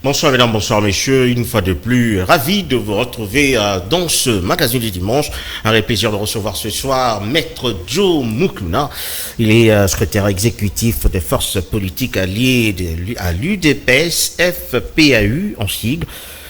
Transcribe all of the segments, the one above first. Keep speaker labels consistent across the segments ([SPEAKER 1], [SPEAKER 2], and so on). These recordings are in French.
[SPEAKER 1] Bonsoir mesdames, bonsoir messieurs, une fois de plus, ravi de vous retrouver dans ce magazine du dimanche. Un réel plaisir de recevoir ce soir Maître Joe Mukluna. Il est secrétaire exécutif des forces politiques alliées à l'UDPS FPAU en sigle,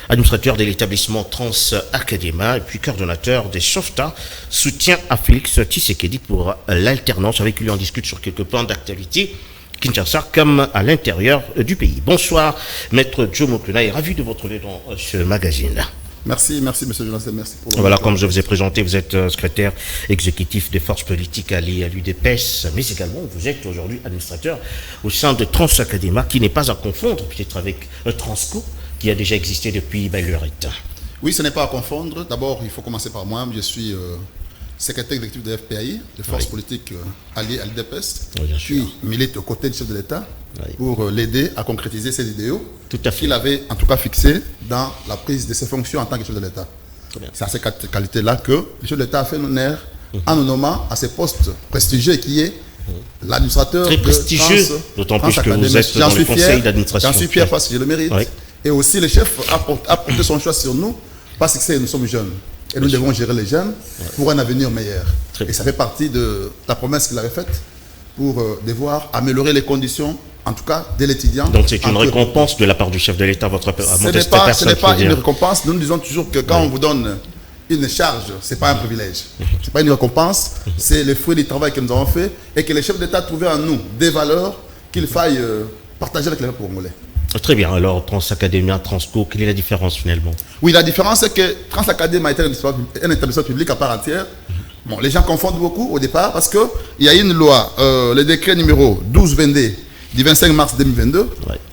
[SPEAKER 1] administrateur de l'établissement Trans Académa et puis coordonnateur des SOFTA, soutien à Félix Tshisekedi pour l'alternance. Avec lui on discute sur quelques points d'actualité Kinshasa comme à l'intérieur du pays. Bonsoir, Maître Joe Mukluna, et ravi de vous retrouver dans ce magazine.
[SPEAKER 2] Merci, monsieur Jonathan, merci pour
[SPEAKER 1] Voilà, comme je vous ai présenté, vous êtes secrétaire exécutif des forces politiques alliées à l'UDPS, mais également vous êtes aujourd'hui administrateur au sein de Trans Académa, qui n'est pas à confondre peut-être avec Transco, qui a déjà existé depuis lurette.
[SPEAKER 2] Oui, ce n'est pas à confondre. D'abord, il faut commencer par moi. Je suis secrétaire exécutif de FPAI, de forces politiques alliées à l'UDPS, qui milite aux côtés du chef de l'État pour l'aider à concrétiser ses idéaux qu'il avait en tout cas fixés dans la prise de ses fonctions en tant que chef de l'État. C'est à ces qualités-là que le chef de l'État a fait honneur en nous nommant à ce poste prestigieux qui est l'administrateur
[SPEAKER 1] très prestigieux, d'autant plus que vous êtes dans le conseil d'administration.
[SPEAKER 2] J'en suis fier parce que je le mérite. Oui. Et aussi le chef a porté son choix sur nous parce que nous sommes jeunes. Et nous devons gérer les jeunes pour un avenir meilleur. Et ça fait partie de la promesse qu'il avait faite pour devoir améliorer les conditions, en tout cas, de l'étudiant.
[SPEAKER 1] Donc c'est une récompense de la part du chef de l'État, votre modeste personne.
[SPEAKER 2] Ce n'est pas une récompense. Nous disons toujours que quand on vous donne une charge, ce n'est pas un privilège. Ce n'est pas une récompense, c'est le fruit du travail que nous avons fait et que le chef d'État trouvait en nous des valeurs qu'il faille partager avec les peuples congolais.
[SPEAKER 1] Très bien, alors Trans Académia, Transco, quelle est la différence finalement?
[SPEAKER 2] Oui, la différence c'est que Trans Académia est un établissement public à part entière. Bon, les gens confondent beaucoup au départ parce qu'il y a une loi, le décret numéro 1222 du 25 mars 2022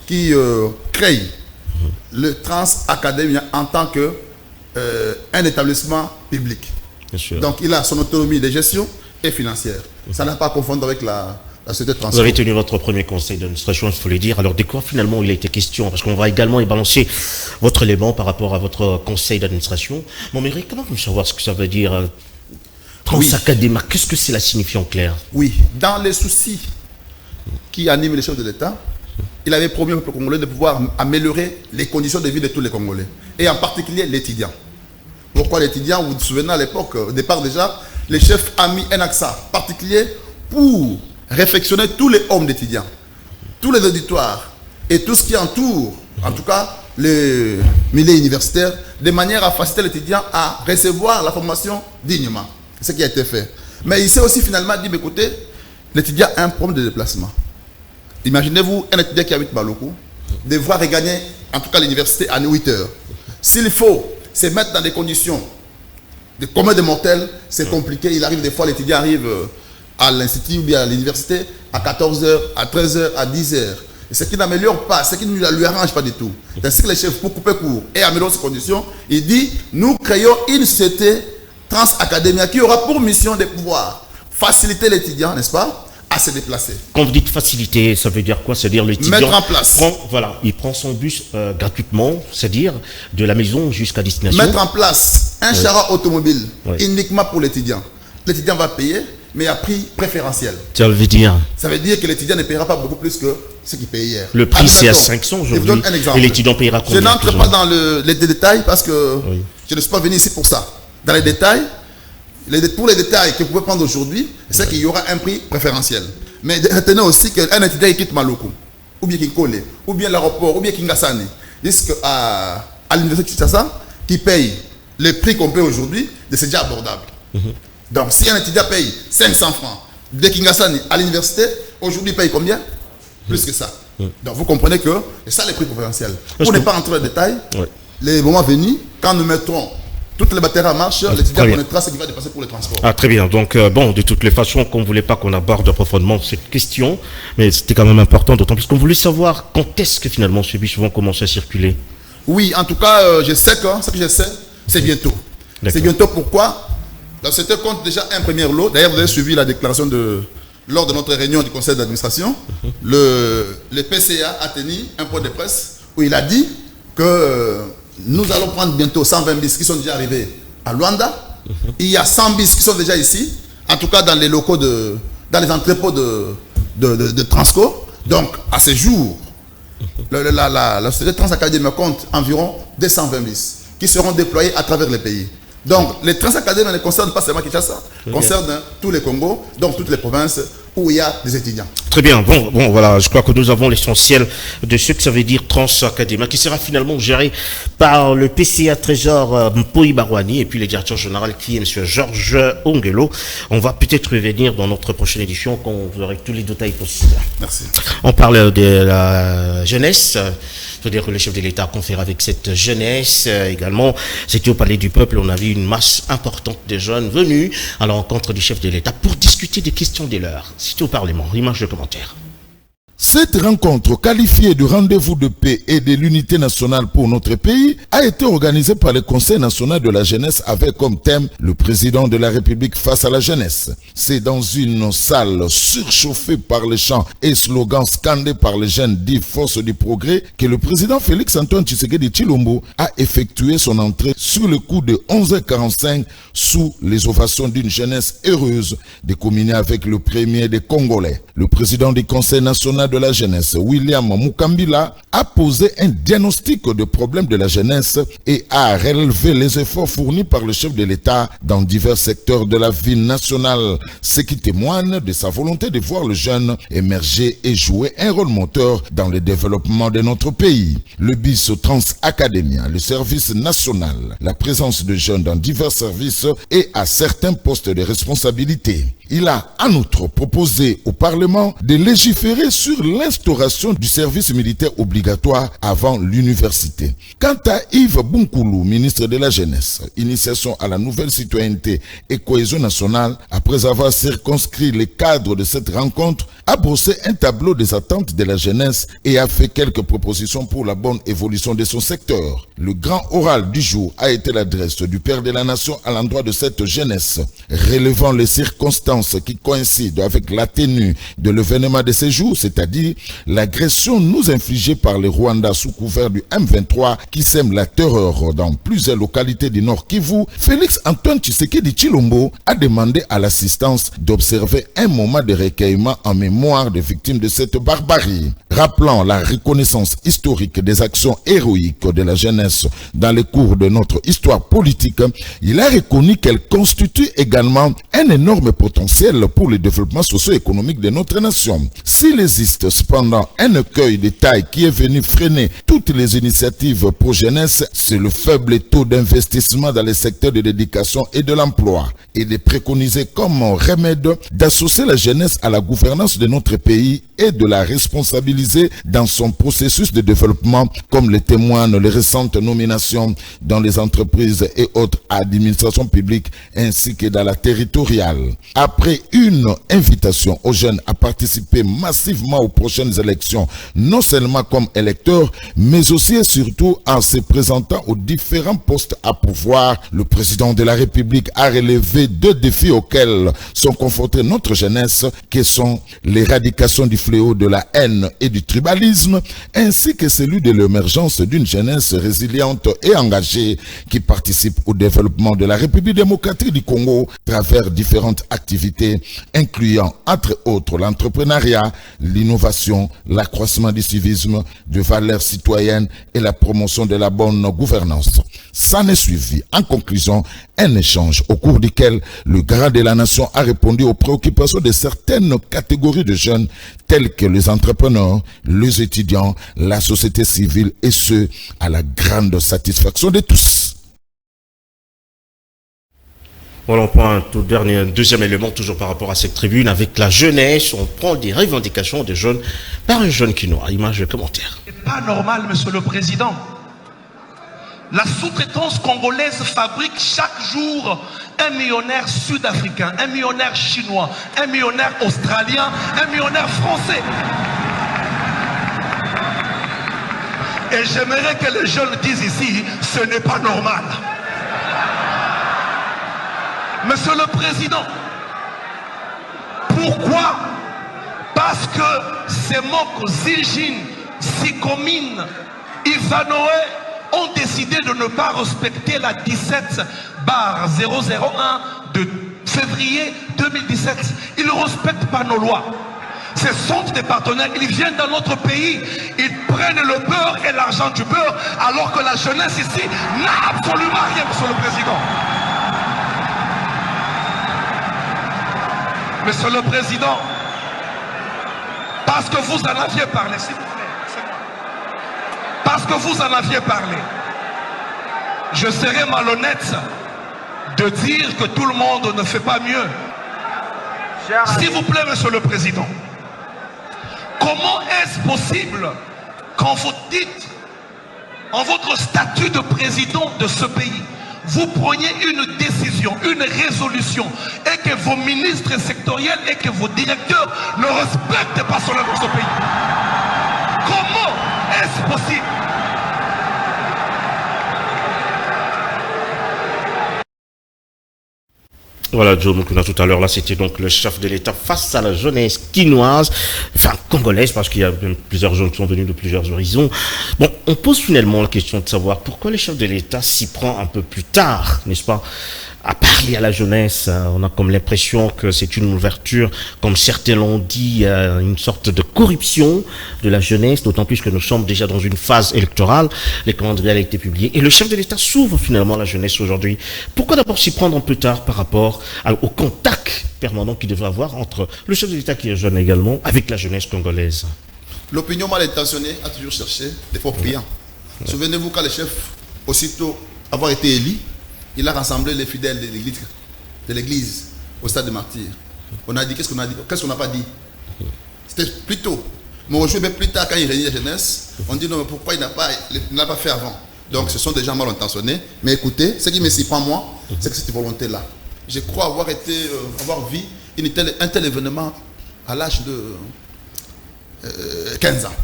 [SPEAKER 2] qui crée le Trans Académia en tant qu'un établissement public. Bien sûr. Donc il a son autonomie de gestion et financière. Ça n'a pas à confondre avec la société Transco.
[SPEAKER 1] Vous avez tenu votre premier conseil d'administration, il faut le dire. Alors, de quoi finalement il a été question? Parce qu'on va également y balancer votre élément par rapport à votre conseil d'administration. Bon, mais comment vous savoir ce que ça veut dire Trans Académa, qu'est-ce que c'est la signification claire?
[SPEAKER 2] Oui, dans les soucis qui animent les chefs de l'État, il avait promis au peuple congolais de pouvoir améliorer les conditions de vie de tous les Congolais. Et en particulier l'étudiant. Pourquoi l'étudiant? Vous vous souvenez à l'époque, au départ déjà, les chefs ont mis un accent particulier pour réflexionner tous les hommes d'étudiants, tous les auditoires et tout ce qui entoure, en tout cas, les milieux universitaires, de manière à faciliter l'étudiant à recevoir la formation dignement. C'est ce qui a été fait. Mais il s'est aussi finalement dit, écoutez, l'étudiant a un problème de déplacement. Imaginez-vous un étudiant qui habite Maloko, devoir regagner, en tout cas l'université, à 8 heures. S'il faut se mettre dans des conditions de commun des mortels, c'est compliqué. Il arrive des fois, l'étudiant arrive à l'institut ou bien à l'université à 14h, à 13h, à 10h. Et ce qui n'améliore pas, ce qui ne lui arrange pas du tout. C'est ce que les chefs, pour couper court et améliorer ces conditions, il dit, nous créons une société Trans Académia qui aura pour mission de pouvoir faciliter l'étudiant, n'est-ce pas, à se déplacer.
[SPEAKER 1] Quand vous dites faciliter, ça veut dire quoi? C'est-à-dire l'étudiant
[SPEAKER 2] mettre en place.
[SPEAKER 1] Il prend son bus gratuitement, c'est-à-dire de la maison jusqu'à destination.
[SPEAKER 2] Mettre en place un char automobile uniquement pour l'étudiant. L'étudiant va payer, mais à prix préférentiel.
[SPEAKER 1] Ça veut dire?
[SPEAKER 2] Ça veut dire que l'étudiant ne paiera pas beaucoup plus que ce qu'il payait hier.
[SPEAKER 1] Le prix c'est à 500 aujourd'hui.
[SPEAKER 2] Je vous donne un exemple.
[SPEAKER 1] Et l'étudiant payera combien?
[SPEAKER 2] Je n'entre pas dans les détails parce que je ne suis pas venu ici pour ça. Dans les détails, pour les détails que vous pouvez prendre aujourd'hui, c'est qu'il y aura un prix préférentiel. Mais retenez aussi qu'un étudiant qui quitte Maloko, ou bien Kinkole, ou bien l'aéroport, ou bien Kingasane, jusqu'à l'université de Kinshasa, qui paye le prix qu'on paye aujourd'hui, c'est déjà abordable. Donc, si un étudiant paye 500 francs de Kingasani à l'université, aujourd'hui, il paye combien? Plus que ça. Donc, vous comprenez que c'est ça les prix préférentiels. Pour ne pas entrer dans les détails, les moments venus, quand nous mettrons toutes les batteries en marche, l'étudiant connaîtra ce qui va dépasser pour les transports.
[SPEAKER 1] Ah, très bien. Donc, de toutes les façons, qu'on ne voulait pas qu'on aborde profondément cette question, mais c'était quand même important, d'autant plus qu'on voulait savoir quand est-ce que finalement ces bus vont commencer à circuler.
[SPEAKER 2] Oui, en tout cas, je sais que ce que je sais, c'est bientôt. C'est bientôt. Pourquoi? La société compte déjà un premier lot. D'ailleurs, vous avez suivi la déclaration lors de notre réunion du conseil d'administration. Le PCA a tenu un point de presse où il a dit que nous allons prendre bientôt 120 bis qui sont déjà arrivés à Luanda. Il y a 100 bis qui sont déjà ici, en tout cas dans les locaux dans les entrepôts de Transco. Donc, à ce jour, La société Transacadémie compte environ 220 bus qui seront déployés à travers les pays. Donc, les Transacadémies ne concernent pas seulement Kinshasa, concernent tous les Congos, donc toutes les provinces où il y a des étudiants.
[SPEAKER 1] Très bien. Bon, voilà, je crois que nous avons l'essentiel de ce que ça veut dire Transacadémie, qui sera finalement géré par le PCA Trésor Mpoi Barouani et puis le directeur général qui est M. Georges Ongelo. On va peut-être revenir dans notre prochaine édition quand vous aurez tous les détails possibles.
[SPEAKER 2] Merci.
[SPEAKER 1] On parle de la jeunesse. C'est-à-dire que le chef de l'État confère avec cette jeunesse également. C'était au Palais du Peuple, on a vu une masse importante de jeunes venus à la rencontre du chef de l'État pour discuter des questions des leurs. C'était au Parlement. Image de commentaire.
[SPEAKER 3] Cette rencontre qualifiée de rendez-vous de paix et de l'unité nationale pour notre pays a été organisée par le Conseil national de la jeunesse avec comme thème le président de la République face à la jeunesse. C'est dans une salle surchauffée par les chants et slogans scandés par les jeunes dits forces du progrès que le président Félix Antoine Tshisekedi Tshilombo a effectué son entrée sur le coup de 11h45 sous les ovations d'une jeunesse heureuse de communier avec le premier des Congolais. Le président du Conseil national de la jeunesse, William Mukambila, a posé un diagnostic de problèmes de la jeunesse et a relevé les efforts fournis par le chef de l'État dans divers secteurs de la vie nationale, ce qui témoigne de sa volonté de voir le jeune émerger et jouer un rôle moteur dans le développement de notre pays. Le BIS Transacadémia, le service national, la présence de jeunes dans divers services et à certains postes de responsabilité. Il a en outre proposé au Parlement de légiférer sur l'instauration du service militaire obligatoire avant l'université. Quant à Yves Bunkoulou, ministre de la Jeunesse, initiation à la nouvelle citoyenneté et cohésion nationale, après avoir circonscrit les cadres de cette rencontre, a brossé un tableau des attentes de la jeunesse et a fait quelques propositions pour la bonne évolution de son secteur. Le grand oral du jour a été l'adresse du père de la nation à l'endroit de cette jeunesse, relevant les circonstances qui coïncident avec la tenue de l'événement de ces jours, c'est-à-dire l'agression nous infligée par le Rwanda sous couvert du M23 qui sème la terreur dans plusieurs localités du Nord Kivu. Félix Antoine Tshisekedi Tshilombo a demandé à l'assistance d'observer un moment de recueillement en mémoire des victimes de cette barbarie. Rappelant la reconnaissance historique des actions héroïques de la jeunesse dans le cours de notre histoire politique, il a reconnu qu'elle constitue également un énorme potentiel pour le développement socio-économique de notre nation. S'il existe cependant un écueil de taille qui est venu freiner toutes les initiatives pour jeunesse, c'est le faible taux d'investissement dans les secteurs de l'éducation et de l'emploi, et de préconiser comme remède d'associer la jeunesse à la gouvernance de notre pays et de la responsabiliser dans son processus de développement, comme le témoignent les récentes nominations dans les entreprises et autres administrations publiques ainsi que dans la territoriale. Après une invitation aux jeunes à participer massivement aux prochaines élections, non seulement comme électeurs, mais aussi et surtout en se présentant aux différents postes à pouvoir, le président de la République a relevé deux défis auxquels sont confrontés notre jeunesse, qui sont l'éradication du fléau de la haine et du tribalisme, ainsi que celui de l'émergence d'une jeunesse résiliente et engagée qui participe au développement de la République démocratique du Congo à travers différentes activités, incluant entre autres l'entrepreneuriat, l'innovation, l'accroissement du civisme, de valeurs citoyennes et la promotion de la bonne gouvernance. S'en est suivi, en conclusion, un échange au cours duquel le garant de la nation a répondu aux préoccupations de certaines catégories de jeunes tels que les entrepreneurs, les étudiants, la société civile et ce, à la grande satisfaction de tous.
[SPEAKER 1] Voilà, on prend un deuxième élément, toujours par rapport à cette tribune, avec la jeunesse. On prend des revendications des jeunes par un jeune quinois. Image de commentaire.
[SPEAKER 4] C'est pas normal, monsieur le président. La sous-traitance congolaise fabrique chaque jour un millionnaire sud-africain, un millionnaire chinois, un millionnaire australien, un millionnaire français. Et j'aimerais que les jeunes disent ici, ce n'est pas normal. Monsieur le Président, pourquoi? Parce que ces mots Zijin, Sikomine, Ivanoé ont décidé de ne pas respecter la 17/001 de février 2017. Ils ne respectent pas nos lois. Ce sont des partenaires, ils viennent dans notre pays, ils prennent le beurre et l'argent du beurre, alors que la jeunesse ici n'a absolument rien, Monsieur le Président. Monsieur le Président, parce que vous en aviez parlé, s'il vous plaît, c'est moi. Parce que vous en aviez parlé, je serais malhonnête de dire que tout le monde ne fait pas mieux. S'il vous plaît, Monsieur le Président, comment est-ce possible quand vous dites, en votre statut de président de ce pays, vous preniez une décision, une résolution, et que vos ministres sectoriels et que vos directeurs ne respectent pas cela dans ce pays? Comment est-ce possible?
[SPEAKER 1] Voilà, Joe Mukuna, tout à l'heure, là, c'était donc le chef de l'État face à la jeunesse quinoise, enfin congolaise, parce qu'il y a plusieurs jeunes qui sont venus de plusieurs horizons. Bon, on pose finalement la question de savoir pourquoi le chef de l'État s'y prend un peu plus tard, n'est-ce pas, à parler à la jeunesse. On a comme l'impression que c'est une ouverture, comme certains l'ont dit, une sorte de corruption de la jeunesse, d'autant plus que nous sommes déjà dans une phase électorale. Les calendriers ont été publiés et le chef de l'État s'ouvre finalement à la jeunesse aujourd'hui. Pourquoi d'abord s'y prendre un peu tard par rapport au contact permanent qu'il devrait avoir entre le chef de l'État qui est jeune également avec la jeunesse congolaise?
[SPEAKER 2] L'opinion mal intentionnée a toujours cherché des faux priants. Souvenez-vous quand le chef, aussitôt avoir été élu, il a rassemblé les fidèles de l'église au stade de martyrs. On a dit, qu'est-ce qu'on a dit? Qu'est-ce qu'on n'a pas dit? C'était plus tôt. Mais aujourd'hui, plus tard, quand il réunit la jeunesse, on dit non, mais pourquoi il n'a pas fait avant? Donc ce sont des gens mal intentionnés. Mais écoutez, ce qui me surprend moi, c'est que cette volonté-là. Je crois avoir vu un tel événement à l'âge de 15 ans.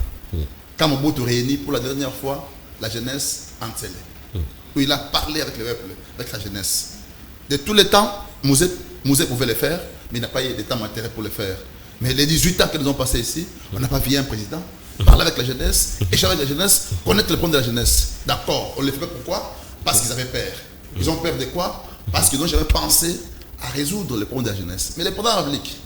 [SPEAKER 2] Quand Mobutu réunit pour la dernière fois la jeunesse en Tsélé, où il a parlé avec le peuple, avec la jeunesse. De tous les temps, Mouzé pouvait le faire, mais il n'a pas eu de temps matériel pour le faire. Mais les 18 ans que nous avons passés ici, on n'a pas vu un président parler avec la jeunesse, échanger avec la jeunesse, connaître le problème de la jeunesse. D'accord, on le fait pourquoi? Parce qu'ils avaient peur. Ils ont peur de quoi? Parce qu'ils n'ont jamais pensé à résoudre le problème de la jeunesse. Mais le président de la République,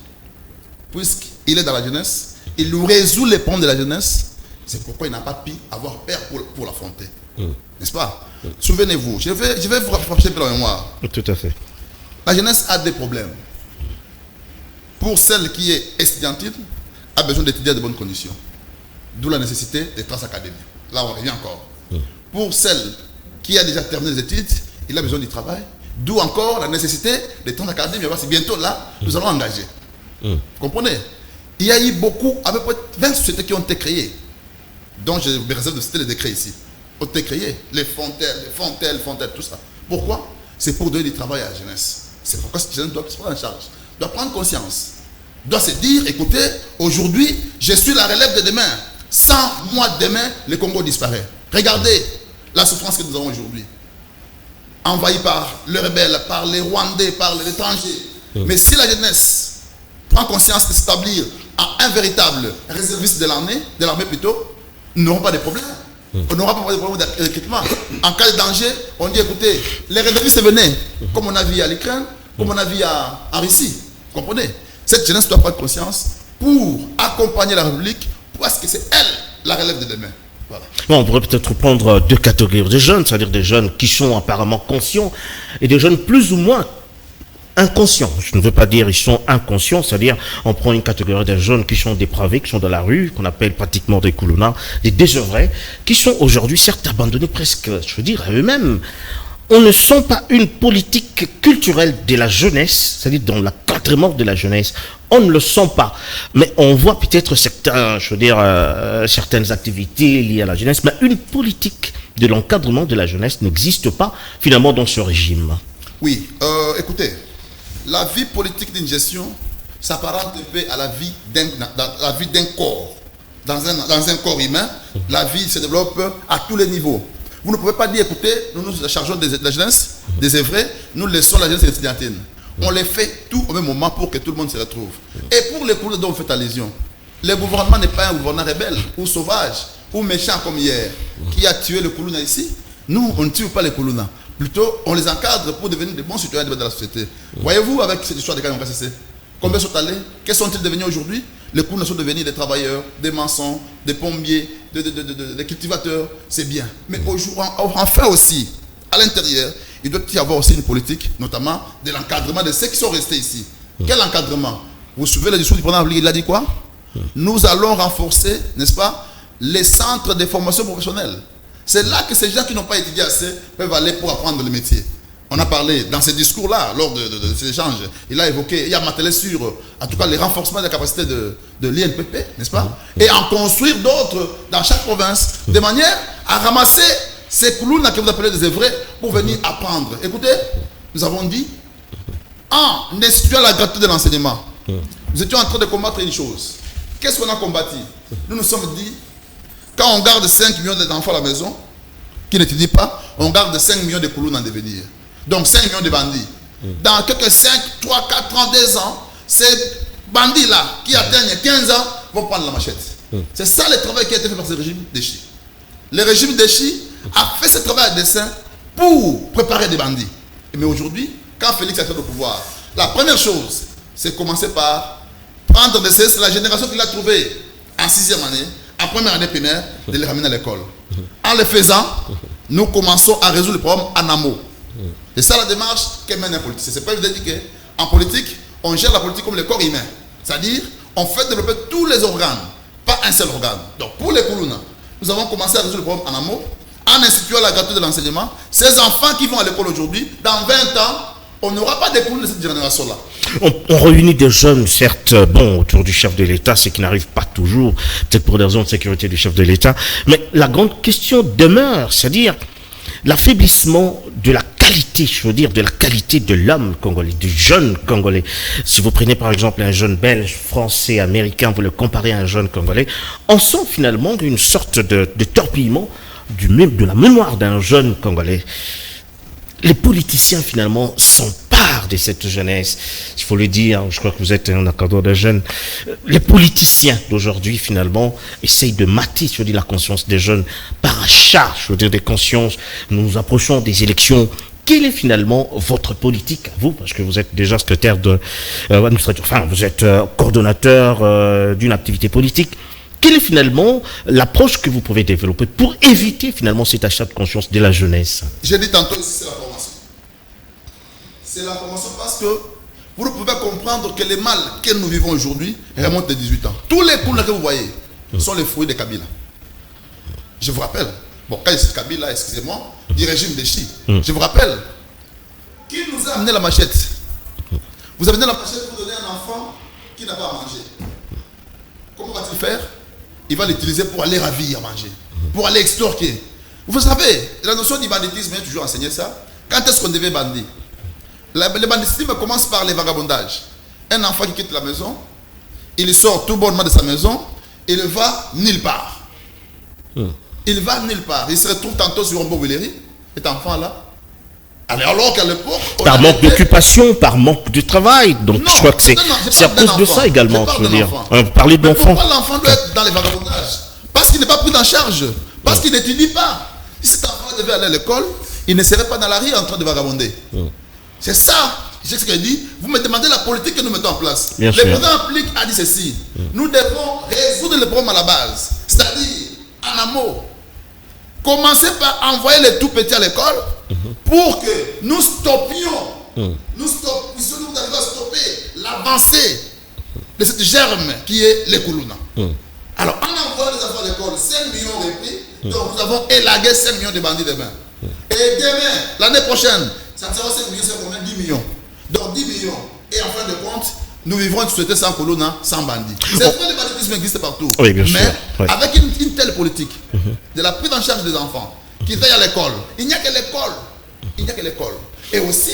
[SPEAKER 2] puisqu'il est dans la jeunesse, il nous résout les problèmes de la jeunesse. C'est pourquoi il n'a pas pu avoir peur pour l'affronter. N'est-ce pas? Souvenez-vous, je vais vous rapprocher de la mémoire.
[SPEAKER 1] Tout à fait.
[SPEAKER 2] La jeunesse a des problèmes. Pour celle qui est estudiantine, a besoin d'étudier de bonnes conditions. D'où la nécessité des classes académiques. Là, on revient encore. Pour celle qui a déjà terminé les études, il a besoin du travail. D'où encore la nécessité des temps académiques. C'est bientôt là, nous allons engager. Vous comprenez? Il y a eu beaucoup, à peu près 20 sociétés qui ont été créées, dont je me réserve de citer les décrets ici. Ont été créés, les Fontaines, tout ça. Pourquoi? C'est pour donner du travail à la jeunesse. C'est pourquoi cette jeunesse doit se prendre en charge, doit prendre conscience, doit se dire, écoutez, aujourd'hui, je suis la relève de demain. Sans moi demain, le Congo disparaît. Regardez la souffrance que nous avons aujourd'hui. Envahi par les rebelles, par les Rwandais, par les étrangers. Mais si la jeunesse prend conscience de s'établir en un véritable réserviste de l'armée plutôt, nous n'aurons pas de problème. On n'aura pas de problème de recrutement. En cas de danger, on dit écoutez, les réservistes venaient, comme on a vu à l'Ukraine, comme on a vu en Russie. Vous comprenez? Cette jeunesse doit prendre conscience pour accompagner la République, parce que c'est elle la relève de demain. Voilà.
[SPEAKER 1] Bon, on pourrait peut-être prendre deux catégories de jeunes, c'est-à-dire des jeunes qui sont apparemment conscients et des jeunes plus ou moins inconscients. Je ne veux pas dire ils sont inconscients, c'est-à-dire on prend une catégorie de jeunes qui sont dépravés, qui sont dans la rue, qu'on appelle pratiquement des koulouna, des désœuvrés, qui sont aujourd'hui certes abandonnés presque, je veux dire, à eux-mêmes. On ne sent pas une politique culturelle de la jeunesse, c'est-à-dire dans l'encadrement de la jeunesse. On ne le sent pas. Mais on voit peut-être certaines activités liées à la jeunesse, mais une politique de l'encadrement de la jeunesse n'existe pas finalement dans ce régime.
[SPEAKER 2] Oui, écoutez, la vie politique d'une gestion s'apparente un peu à la vie d'un corps. Dans un corps humain, la vie se développe à tous les niveaux. Vous ne pouvez pas dire, écoutez, nous nous chargeons de la jeunesse, des œuvrés, nous laissons la jeunesse étudiantine. On les fait tout au même moment pour que tout le monde se retrouve. Et pour les couleurs dont vous faites allusion, le gouvernement n'est pas un gouvernement rebelle, ou sauvage, ou méchant comme hier, qui a tué le Koulouna ici. Nous, on ne tue pas les Koulouna. Plutôt, on les encadre pour devenir des bons citoyens de la société. Voyez-vous, avec cette histoire de Kanyanga CC, combien sont allés? Quels sont-ils devenus aujourd'hui? Les clowns sont devenus des travailleurs, des maçons, des plombiers, des cultivateurs, c'est bien. Mais enfin aussi, à l'intérieur, il doit y avoir aussi une politique, notamment de l'encadrement de ceux qui sont restés ici. Quel encadrement? Vous vous souvenez le discours du président, il a dit quoi? Nous allons renforcer, n'est-ce pas, les centres de formation professionnelle. C'est là que ces gens qui n'ont pas étudié assez peuvent aller pour apprendre le métier. On a parlé dans ces discours-là, lors de ces échanges, il a évoqué, il a martelé sur, en tout cas, les renforcements des capacités de l'INPP, n'est-ce pas? Et en construire d'autres dans chaque province, de manière à ramasser ces clowns que vous appelez des œuvrés pour venir apprendre. Écoutez, nous avons dit, en instituant la gratuité de l'enseignement, nous étions en train de combattre une chose. Qu'est-ce qu'on a combattu? Nous nous sommes dit, quand on garde 5 millions d'enfants à la maison, qui n'étudient pas, on garde 5 millions de clowns en devenir. Donc 5 millions de bandits. Dans quelques 5, 3, 4 ans, 2 ans, ces bandits-là, qui atteignent 15 ans, vont prendre la machette. C'est ça le travail qui a été fait par ce régime d'Echi. Le régime d'Echi a fait ce travail à dessein pour préparer des bandits. Mais aujourd'hui, quand Félix a été au pouvoir, la première chose, c'est commencer par prendre de c'est la génération qu'il a trouvée en 6e année, en première année primaire, de les ramener à l'école. En le faisant, nous commençons à résoudre le problème en amont. C'est ça la démarche que mène un politicien. C'est pas évident de dire qu'en politique, on gère la politique comme le corps humain. C'est-à-dire, on fait développer tous les organes, pas un seul organe. Donc, pour les Koulouna, nous avons commencé à résoudre le problème en amont, en instituant la gratuité de l'enseignement. Ces enfants qui vont à l'école aujourd'hui, dans 20 ans, on n'aura pas des Koulouna de cette génération-là.
[SPEAKER 1] On réunit des jeunes, certes, autour du chef de l'État, ce qui n'arrive pas toujours, peut-être pour des raisons de sécurité du chef de l'État. Mais la grande question demeure, c'est-à-dire l'affaiblissement de la qualité, je veux dire, de la qualité de l'homme congolais, du jeune congolais. Si vous prenez par exemple un jeune belge, français, américain, vous le comparez à un jeune congolais, on sent finalement une sorte de torpillement de la mémoire d'un jeune congolais. Les politiciens finalement s'emparent de cette jeunesse. Il faut le dire, je crois que vous êtes un encadreur de jeunes. Les politiciens d'aujourd'hui finalement essayent de mater, je veux dire, la conscience des jeunes par achat, je veux dire, des consciences. Nous nous approchons des élections. Quelle est finalement votre politique, vous, parce que vous êtes déjà secrétaire administratif, enfin vous êtes coordonnateur d'une activité politique. Quelle est finalement l'approche que vous pouvez développer pour éviter finalement cet achat de conscience de la jeunesse?
[SPEAKER 2] J'ai dit tantôt ici, c'est la formation. C'est la formation parce que vous ne pouvez comprendre que les mal que nous vivons aujourd'hui remontent de 18 ans. Tous les coups que vous voyez sont les fruits de Kabila. Je vous rappelle, bon, quand je dis Kabila, excusez-moi, du régime d'Echi, je vous rappelle, qui nous a amené la machette? Vous amenez la machette pour donner un enfant qui n'a pas à manger. Comment va-t-il faire? Il va l'utiliser pour aller ravir à manger, pour aller extorquer. Vous savez, la notion du banditisme, j'ai toujours enseigné ça. Quand est-ce qu'on devait bandir? Le banditisme commence par les vagabondages. Un enfant qui quitte la maison, il sort tout bonnement de sa maison, il ne va nulle part. Il va nulle part. Il se retrouve tantôt sur un beau Willery, cet enfant-là. Alors qu'à l'époque...
[SPEAKER 1] Par manque d'occupation, par manque de travail. Donc je crois que c'est à cause de ça également, je veux dire. Parler d'enfants.
[SPEAKER 2] Pourquoi l'enfant doit être dans les vagabondages? Parce qu'il n'est pas pris en charge. Parce qu'il n'étudie pas. Si cet enfant devait aller à l'école, il ne serait pas dans la rue en train de vagabonder. C'est ça. C'est ce qu'il dit. Vous me demandez la politique que nous mettons en place. Le président a dit ceci. Nous devons résoudre le problème à la base. C'est-à-dire, en amont, commencer par envoyer les tout petits à l'école pour que nous stoppions, nous arrivions à stopper l'avancée de cette germe qui est les Koulouna. Alors, en envoyant les enfants à l'école, 5 millions repris, donc nous avons élagué 5 millions de bandits demain. Et demain, l'année prochaine, ça sera 5 millions, c'est combien? 10 millions. Donc 10 millions. Et en fin de compte, nous vivrons une société sans Koulouna, sans bandits. C'est vrai, le banditisme existe partout. Oui, bien sûr. Mais avec une telle politique de la prise en charge des enfants qui veillent à l'école, il n'y a que l'école. Il n'y a que l'école. Et aussi,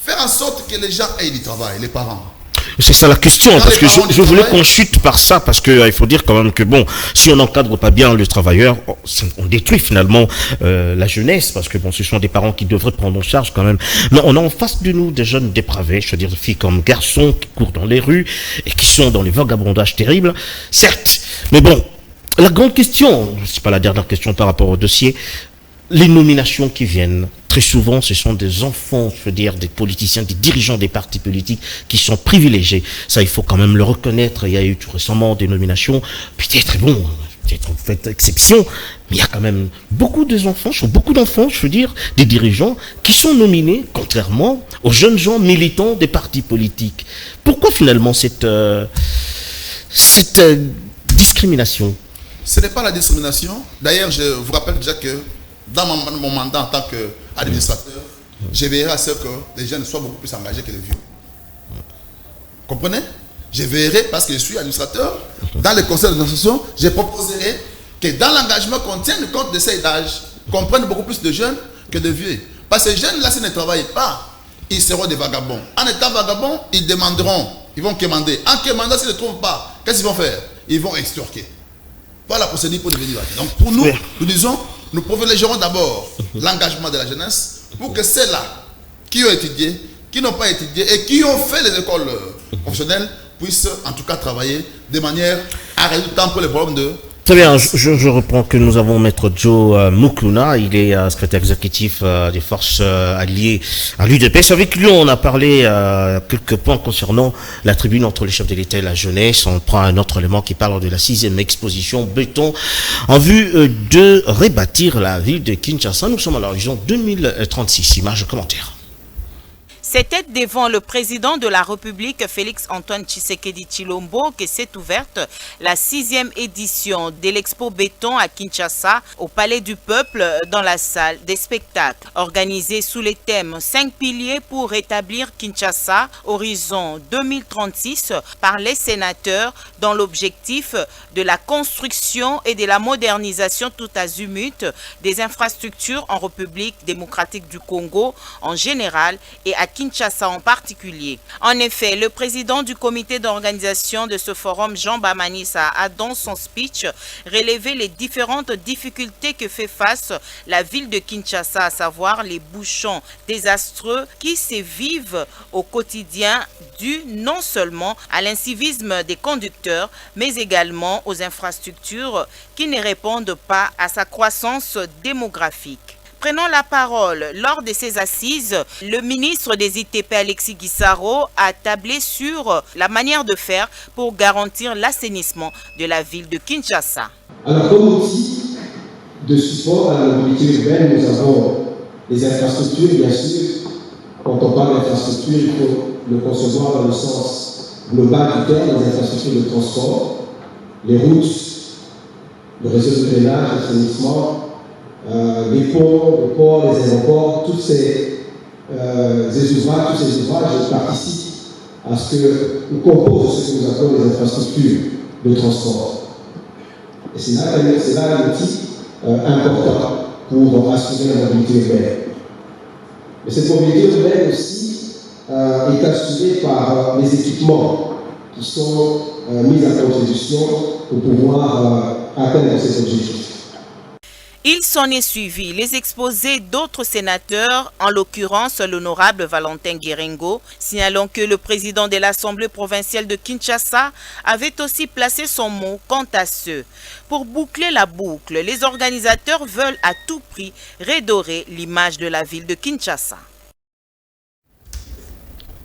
[SPEAKER 2] faire en sorte que les gens aient du travail, les parents.
[SPEAKER 1] C'est ça la question, parce que je voulais qu'on chute par ça, parce qu'il faut dire quand même que bon, si on n'encadre pas bien le travailleur, on détruit finalement la jeunesse, parce que bon, ce sont des parents qui devraient prendre en charge quand même. Mais on a en face de nous des jeunes dépravés, je veux dire des filles comme garçons qui courent dans les rues et qui sont dans les vagabondages terribles, certes. Mais bon, la grande question, c'est pas la dernière question par rapport au dossier, les nominations qui viennent, très souvent, ce sont des enfants, je veux dire, des politiciens, des dirigeants des partis politiques qui sont privilégiés. Ça, il faut quand même le reconnaître. Il y a eu tout récemment des nominations, peut-être, bon, peut-être vous faites exception, mais il y a quand même beaucoup d'enfants, je veux dire, des dirigeants qui sont nominés, contrairement aux jeunes gens militants des partis politiques. Pourquoi finalement cette discrimination?
[SPEAKER 2] Ce n'est pas la discrimination. D'ailleurs, je vous rappelle déjà que dans mon mandat en tant qu'administrateur, je veillerai à ce que les jeunes soient beaucoup plus engagés que les vieux. Comprenez? Je veillerai, parce que je suis administrateur, dans les conseils d'administration, je proposerai que dans l'engagement qu'on tienne compte de ces âges, qu'on prenne beaucoup plus de jeunes que de vieux. Parce que ces jeunes-là, s'ils ne travaillent pas, ils seront des vagabonds. En étant vagabonds, ils demanderont, ils vont quémander. En quémandant, s'ils ne trouvent pas, qu'est-ce qu'ils vont faire? Ils vont extorquer. Voilà la procédure pour devenir vagabond. Donc pour nous, nous disons, nous privilégierons d'abord l'engagement de la jeunesse pour que ceux-là qui ont étudié, qui n'ont pas étudié et qui ont fait les écoles professionnelles puissent en tout cas travailler de manière à résoudre tant pour les problèmes de...
[SPEAKER 1] Très bien, je reprends que nous avons Maître Joe Mukluna, il est secrétaire exécutif des forces alliées à l'UDPS. Avec lui, on a parlé quelques points concernant la tribune entre les chefs de l'État et la jeunesse. On prend un autre élément qui parle de la 6e exposition béton en vue de rebâtir la ville de Kinshasa. Nous sommes à l'horizon 2036. Images et commentaires.
[SPEAKER 5] C'était devant le président de la République, Félix-Antoine Tshisekedi Tshilombo, que s'est ouverte la 6e édition de l'Expo Béton à Kinshasa, au Palais du Peuple, dans la salle des spectacles. Organisée sous les thèmes 5 piliers pour rétablir Kinshasa, horizon 2036, par les sénateurs, dans l'objectif de la construction et de la modernisation tout azimut des infrastructures en République démocratique du Congo en général et à Kinshasa en particulier. En effet, le président du comité d'organisation de ce forum, Jean Bamanissa, a dans son speech relevé les différentes difficultés que fait face la ville de Kinshasa, à savoir les bouchons désastreux qui se vivent au quotidien dû non seulement à l'incivisme des conducteurs, mais également aux infrastructures qui ne répondent pas à sa croissance démographique. Prenant la parole lors de ces assises, le ministre des ITP Alexis Guissaro a tablé sur la manière de faire pour garantir l'assainissement de la ville de Kinshasa.
[SPEAKER 6] Alors comme outil de support à la mobilité urbaine, nous avons les infrastructures, bien sûr. Quand on parle d'infrastructure, il faut le concevoir dans le sens global du terme, les infrastructures de transport, les routes, le réseau de drainage, l'assainissement, les ponts, les ports, les aéroports, tous ces ouvrages participent à ce que nous composent ce que nous appelons les infrastructures de transport. Et c'est là un outil important pour assurer la mobilité urbaine. Mais cette mobilité urbaine aussi est assurée par les équipements qui sont mis à contribution pour pouvoir atteindre ces objectifs.
[SPEAKER 5] Il s'en est suivi les exposés d'autres sénateurs, en l'occurrence l'honorable Valentin Guérengo, signalant que le président de l'Assemblée provinciale de Kinshasa avait aussi placé son mot quant à ce. Pour boucler la boucle, les organisateurs veulent à tout prix redorer l'image de la ville de Kinshasa.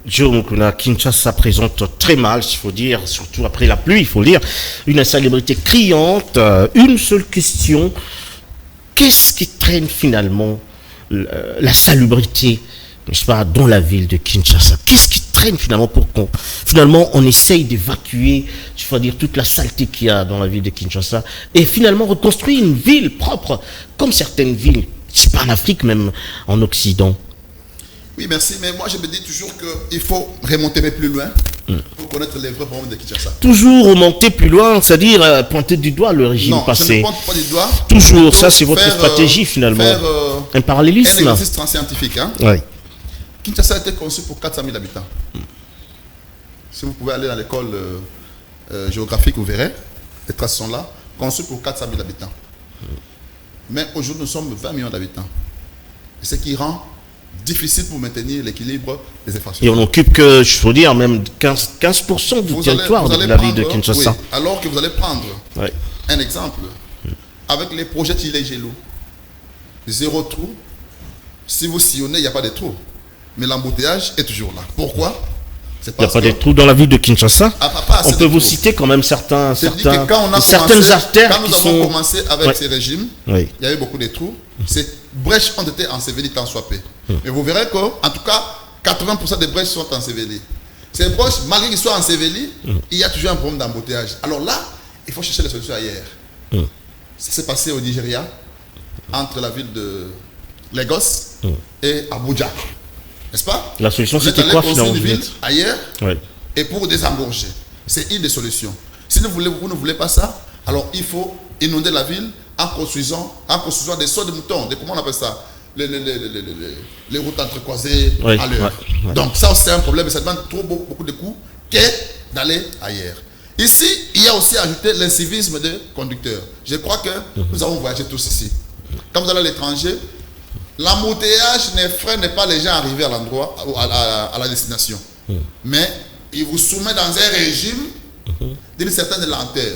[SPEAKER 1] Joe Mukluna, Kinshasa présente très mal, il faut dire, surtout après la pluie, il faut dire, une insalubrité criante. Une seule question. Qu'est-ce qui traîne finalement la salubrité, n'est-ce pas, dans la ville de Kinshasa? Qu'est-ce qui traîne finalement pour qu'on on essaye d'évacuer, je veux dire, toute la saleté qu'il y a dans la ville de Kinshasa et finalement reconstruire une ville propre, comme certaines villes, c'est pas en Afrique, même en Occident?
[SPEAKER 2] Oui, merci, mais moi je me dis toujours qu'il faut remonter plus loin pour connaître les vrais problèmes de Kinshasa.
[SPEAKER 1] Toujours remonter plus loin, c'est-à-dire pointer du doigt le régime passé.
[SPEAKER 2] Non, je ne pointe pas du doigt.
[SPEAKER 1] Toujours, ça c'est votre stratégie finalement. Un parallélisme.
[SPEAKER 2] Un exercice transscientifique. Hein.
[SPEAKER 1] Oui.
[SPEAKER 2] Kinshasa a été conçu pour 400 000 habitants. Si vous pouvez aller dans l'école géographique, vous verrez, les traces sont là, conçu pour 400 000 habitants. Mais aujourd'hui nous sommes 20 millions d'habitants. Ce qui rend difficile pour maintenir l'équilibre des infrastructures.
[SPEAKER 1] Et on occupe que, je veux dire, même 15% du territoire de la ville de Kinshasa.
[SPEAKER 2] Oui, alors que vous allez prendre un exemple avec les projets Tilé-Gelou. 0 trou. Si vous sillonnez, il n'y a pas de trou. Mais l'embouteillage est toujours là. Pourquoi?
[SPEAKER 1] Il n'y a pas de trous dans la ville de Kinshasa. On peut vous citer quand même certaines artères
[SPEAKER 2] quand nous avons commencé avec ces régimes, il y avait beaucoup de trous. Ces brèches ont été ensevelies tant soit peu. Mais vous verrez qu'en tout cas, 80% des brèches sont ensevelies. Ces brèches, malgré qu'ils soient ensevelies, il y a toujours un problème d'embouteillage. Alors là, il faut chercher les solutions ailleurs. Ça s'est passé au Nigeria, entre la ville de Lagos et Abuja. N'est-ce pas?
[SPEAKER 1] La solution, c'était quoi finalement?
[SPEAKER 2] Une ville ailleurs et pour désengorger. C'est une des solutions. Si vous ne voulez pas ça, alors il faut inonder la ville en construisant des sauts de moutons. Comment on appelle ça? Les routes entrecroisées à l'heure. Donc ça, c'est un problème et ça demande beaucoup de coûts qu'est d'aller ailleurs. Ici, il y a aussi ajouté l'incivisme des conducteurs. Je crois que nous avons voyagé tous ici. Quand vous allez à l'étranger, l'embouteillage ne freine pas les gens à arriver à l'endroit, à la destination. Mais il vous soumet dans un régime d'une certaine lenteur.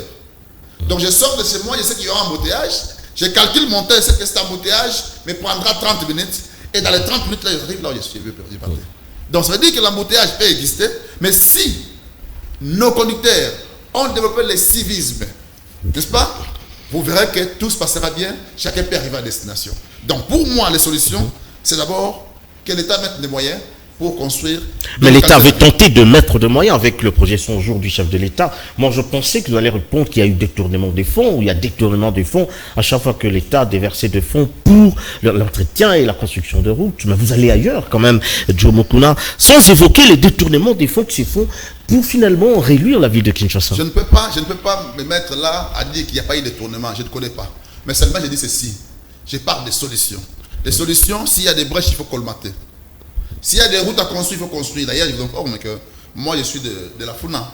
[SPEAKER 2] Donc je sors de chez moi, je sais qu'il y aura un embouteillage. Je calcule mon temps, je sais que cet embouteillage me prendra 30 minutes. Et dans les 30 minutes, là, j'arrive là où je suis. Donc ça veut dire que l'embouteillage peut exister. Mais si nos conducteurs ont développé le civisme, n'est-ce pas? Vous verrez que tout se passera bien, chacun peut arriver à destination. Donc pour moi, les solutions, c'est d'abord que l'État mette des moyens pour construire.
[SPEAKER 1] Mais l'État avait tenté de mettre des moyens avec le projet 100 jours du chef de l'État. Moi, je pensais que vous allez répondre qu'il y a eu détournement des fonds, ou il y a détournement des fonds à chaque fois que l'État a déversé des fonds pour l'entretien et la construction de routes. Mais vous allez ailleurs quand même, Joe Mukuna, sans évoquer les détournements des fonds qui se font pour finalement réduire la ville de Kinshasa.
[SPEAKER 2] Je ne peux pas me mettre là à dire qu'il n'y a pas eu de détournement, je ne connais pas. Mais seulement je dis ceci, je parle des solutions. Les solutions, s'il y a des brèches, il faut colmater. S'il y a des routes à construire, il faut construire. D'ailleurs, je vous informe que moi, je suis de la Funa.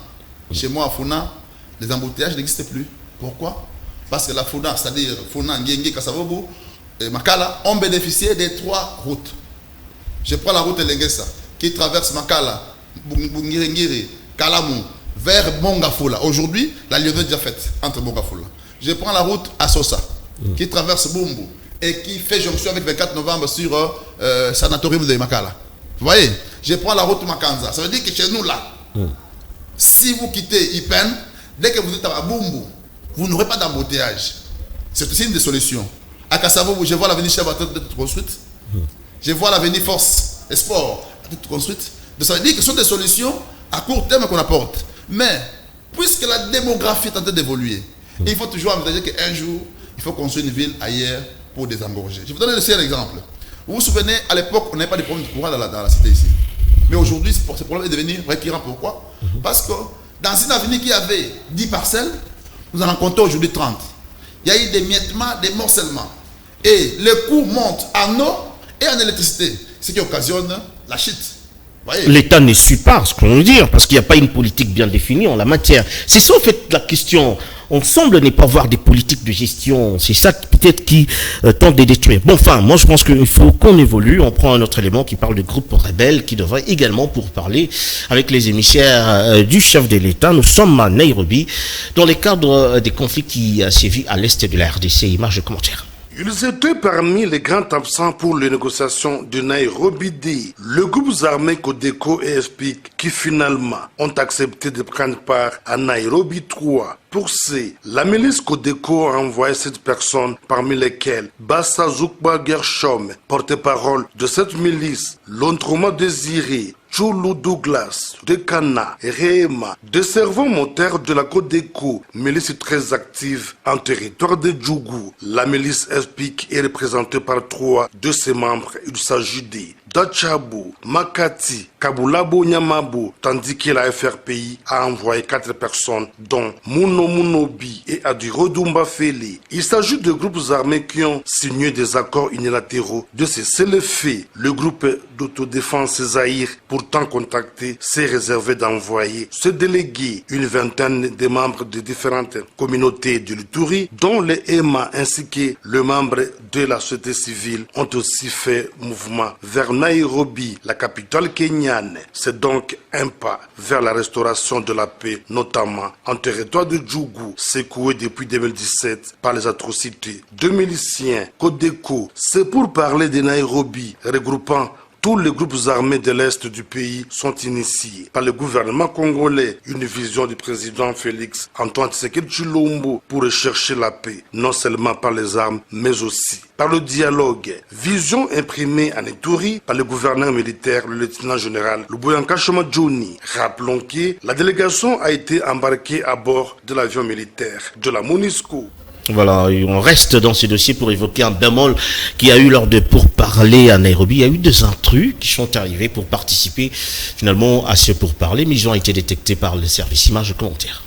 [SPEAKER 2] Chez moi, à Funa, les embouteillages n'existent plus. Pourquoi? Parce que la Funa, c'est-à-dire Funa, Ngenge, Kassavobo et Makala, ont bénéficié des 3 routes. Je prends la route Lengesa, qui traverse Makala, Bungirengiri, Kalamou, vers Bongafoula. Aujourd'hui, la liaison est déjà faite entre Bongafoula. Je prends la route Assosa, qui traverse Bumbu et qui fait jonction avec 24 novembre sur Sanatorium de Makala. Vous voyez, je prends la route Makanza. Ça veut dire que chez nous là, si vous quittez Ipen, dès que vous êtes à Bumbu, vous n'aurez pas d'embouteillage. C'est aussi une des solutions. À Kassavo, je vois l'avenue Chèvre être construite. Je vois l'avenue Force et Sport être construite. Donc ça veut dire que ce sont des solutions à court terme qu'on apporte. Mais, puisque la démographie est en train d'évoluer, il faut toujours envisager qu'un jour, il faut construire une ville ailleurs pour désengorger. Je vous donne aussi un exemple. Vous vous souvenez, à l'époque, on n'avait pas de problème de courant dans la cité ici. Mais aujourd'hui, ce problème est devenu récurrent. Pourquoi? Parce que dans une avenue qui avait 10 parcelles, nous en comptons aujourd'hui 30. Il y a eu des miettements, des morcellements. Et le coût monte en eau et en électricité, ce qui occasionne la chute.
[SPEAKER 1] L'État ne suit pas ce qu'on veut dire, parce qu'il n'y a pas une politique bien définie en la matière. C'est ça, en fait, la question. On semble ne pas avoir des politiques de gestion. C'est ça peut-être qui tente de détruire. Bon, enfin, moi je pense qu'il faut qu'on évolue. On prend un autre élément qui parle de groupes rebelles qui devrait également pour parler avec les émissaires du chef de l'État. Nous sommes à Nairobi, dans le cadre des conflits qui sévissent à l'est de la RDC. Image de commentaire.
[SPEAKER 7] Ils étaient parmi les grands absents pour les négociations de Nairobi D. Le groupe armé Codeco et ESPIC qui finalement ont accepté de prendre part à Nairobi 3. Pour la milice Codeco a envoyé 7 personnes, parmi lesquelles Bassa Zoukba Gershom, porte-parole de cette milice, Lontroma Désiré, Choulou Douglas, Dekana, Réma, des servants motards de la Codeco, milice très active en territoire de Djougou. La milice ESPIC est représentée par 3 de ses membres. Il s'agit de Dachabo, Makati, Kabulabo Nyamabo, tandis que la FRPI a envoyé 4 personnes, dont Mouno Mounobi et Adirodumba Feli. Il s'agit de groupes armés qui ont signé des accords unilatéraux de cesser le feu. Le groupe d'autodéfense Zahir, pourtant contacté, s'est réservé d'envoyer se déléguer une vingtaine de membres de différentes communautés de l'Ituri, dont les EMA ainsi que le membre de la société civile ont aussi fait mouvement vers Nairobi, la capitale kenyane. C'est donc un pas vers la restauration de la paix, notamment en territoire de Djougou, secoué depuis 2017 par les atrocités de miliciens Codeco. C'est pour parler de Nairobi, regroupant tous les groupes armés de l'Est du pays, sont initiés par le gouvernement congolais. Une vision du président Félix Antoine Tshisekedi Tshilombo pour rechercher la paix, non seulement par les armes, mais aussi par le dialogue. Vision imprimée en Ituri par le gouverneur militaire, le lieutenant-général Luboyanka Shoma Johnny. Rappelons que la délégation a été embarquée à bord de l'avion militaire de la MONUSCO.
[SPEAKER 1] Voilà, on reste dans ce dossier pour évoquer un bémol qui a eu lors de pourparlers à Nairobi. Il y a eu des intrus qui sont arrivés pour participer finalement à ce pourparlers, mais ils ont été détectés par le service image commentaire.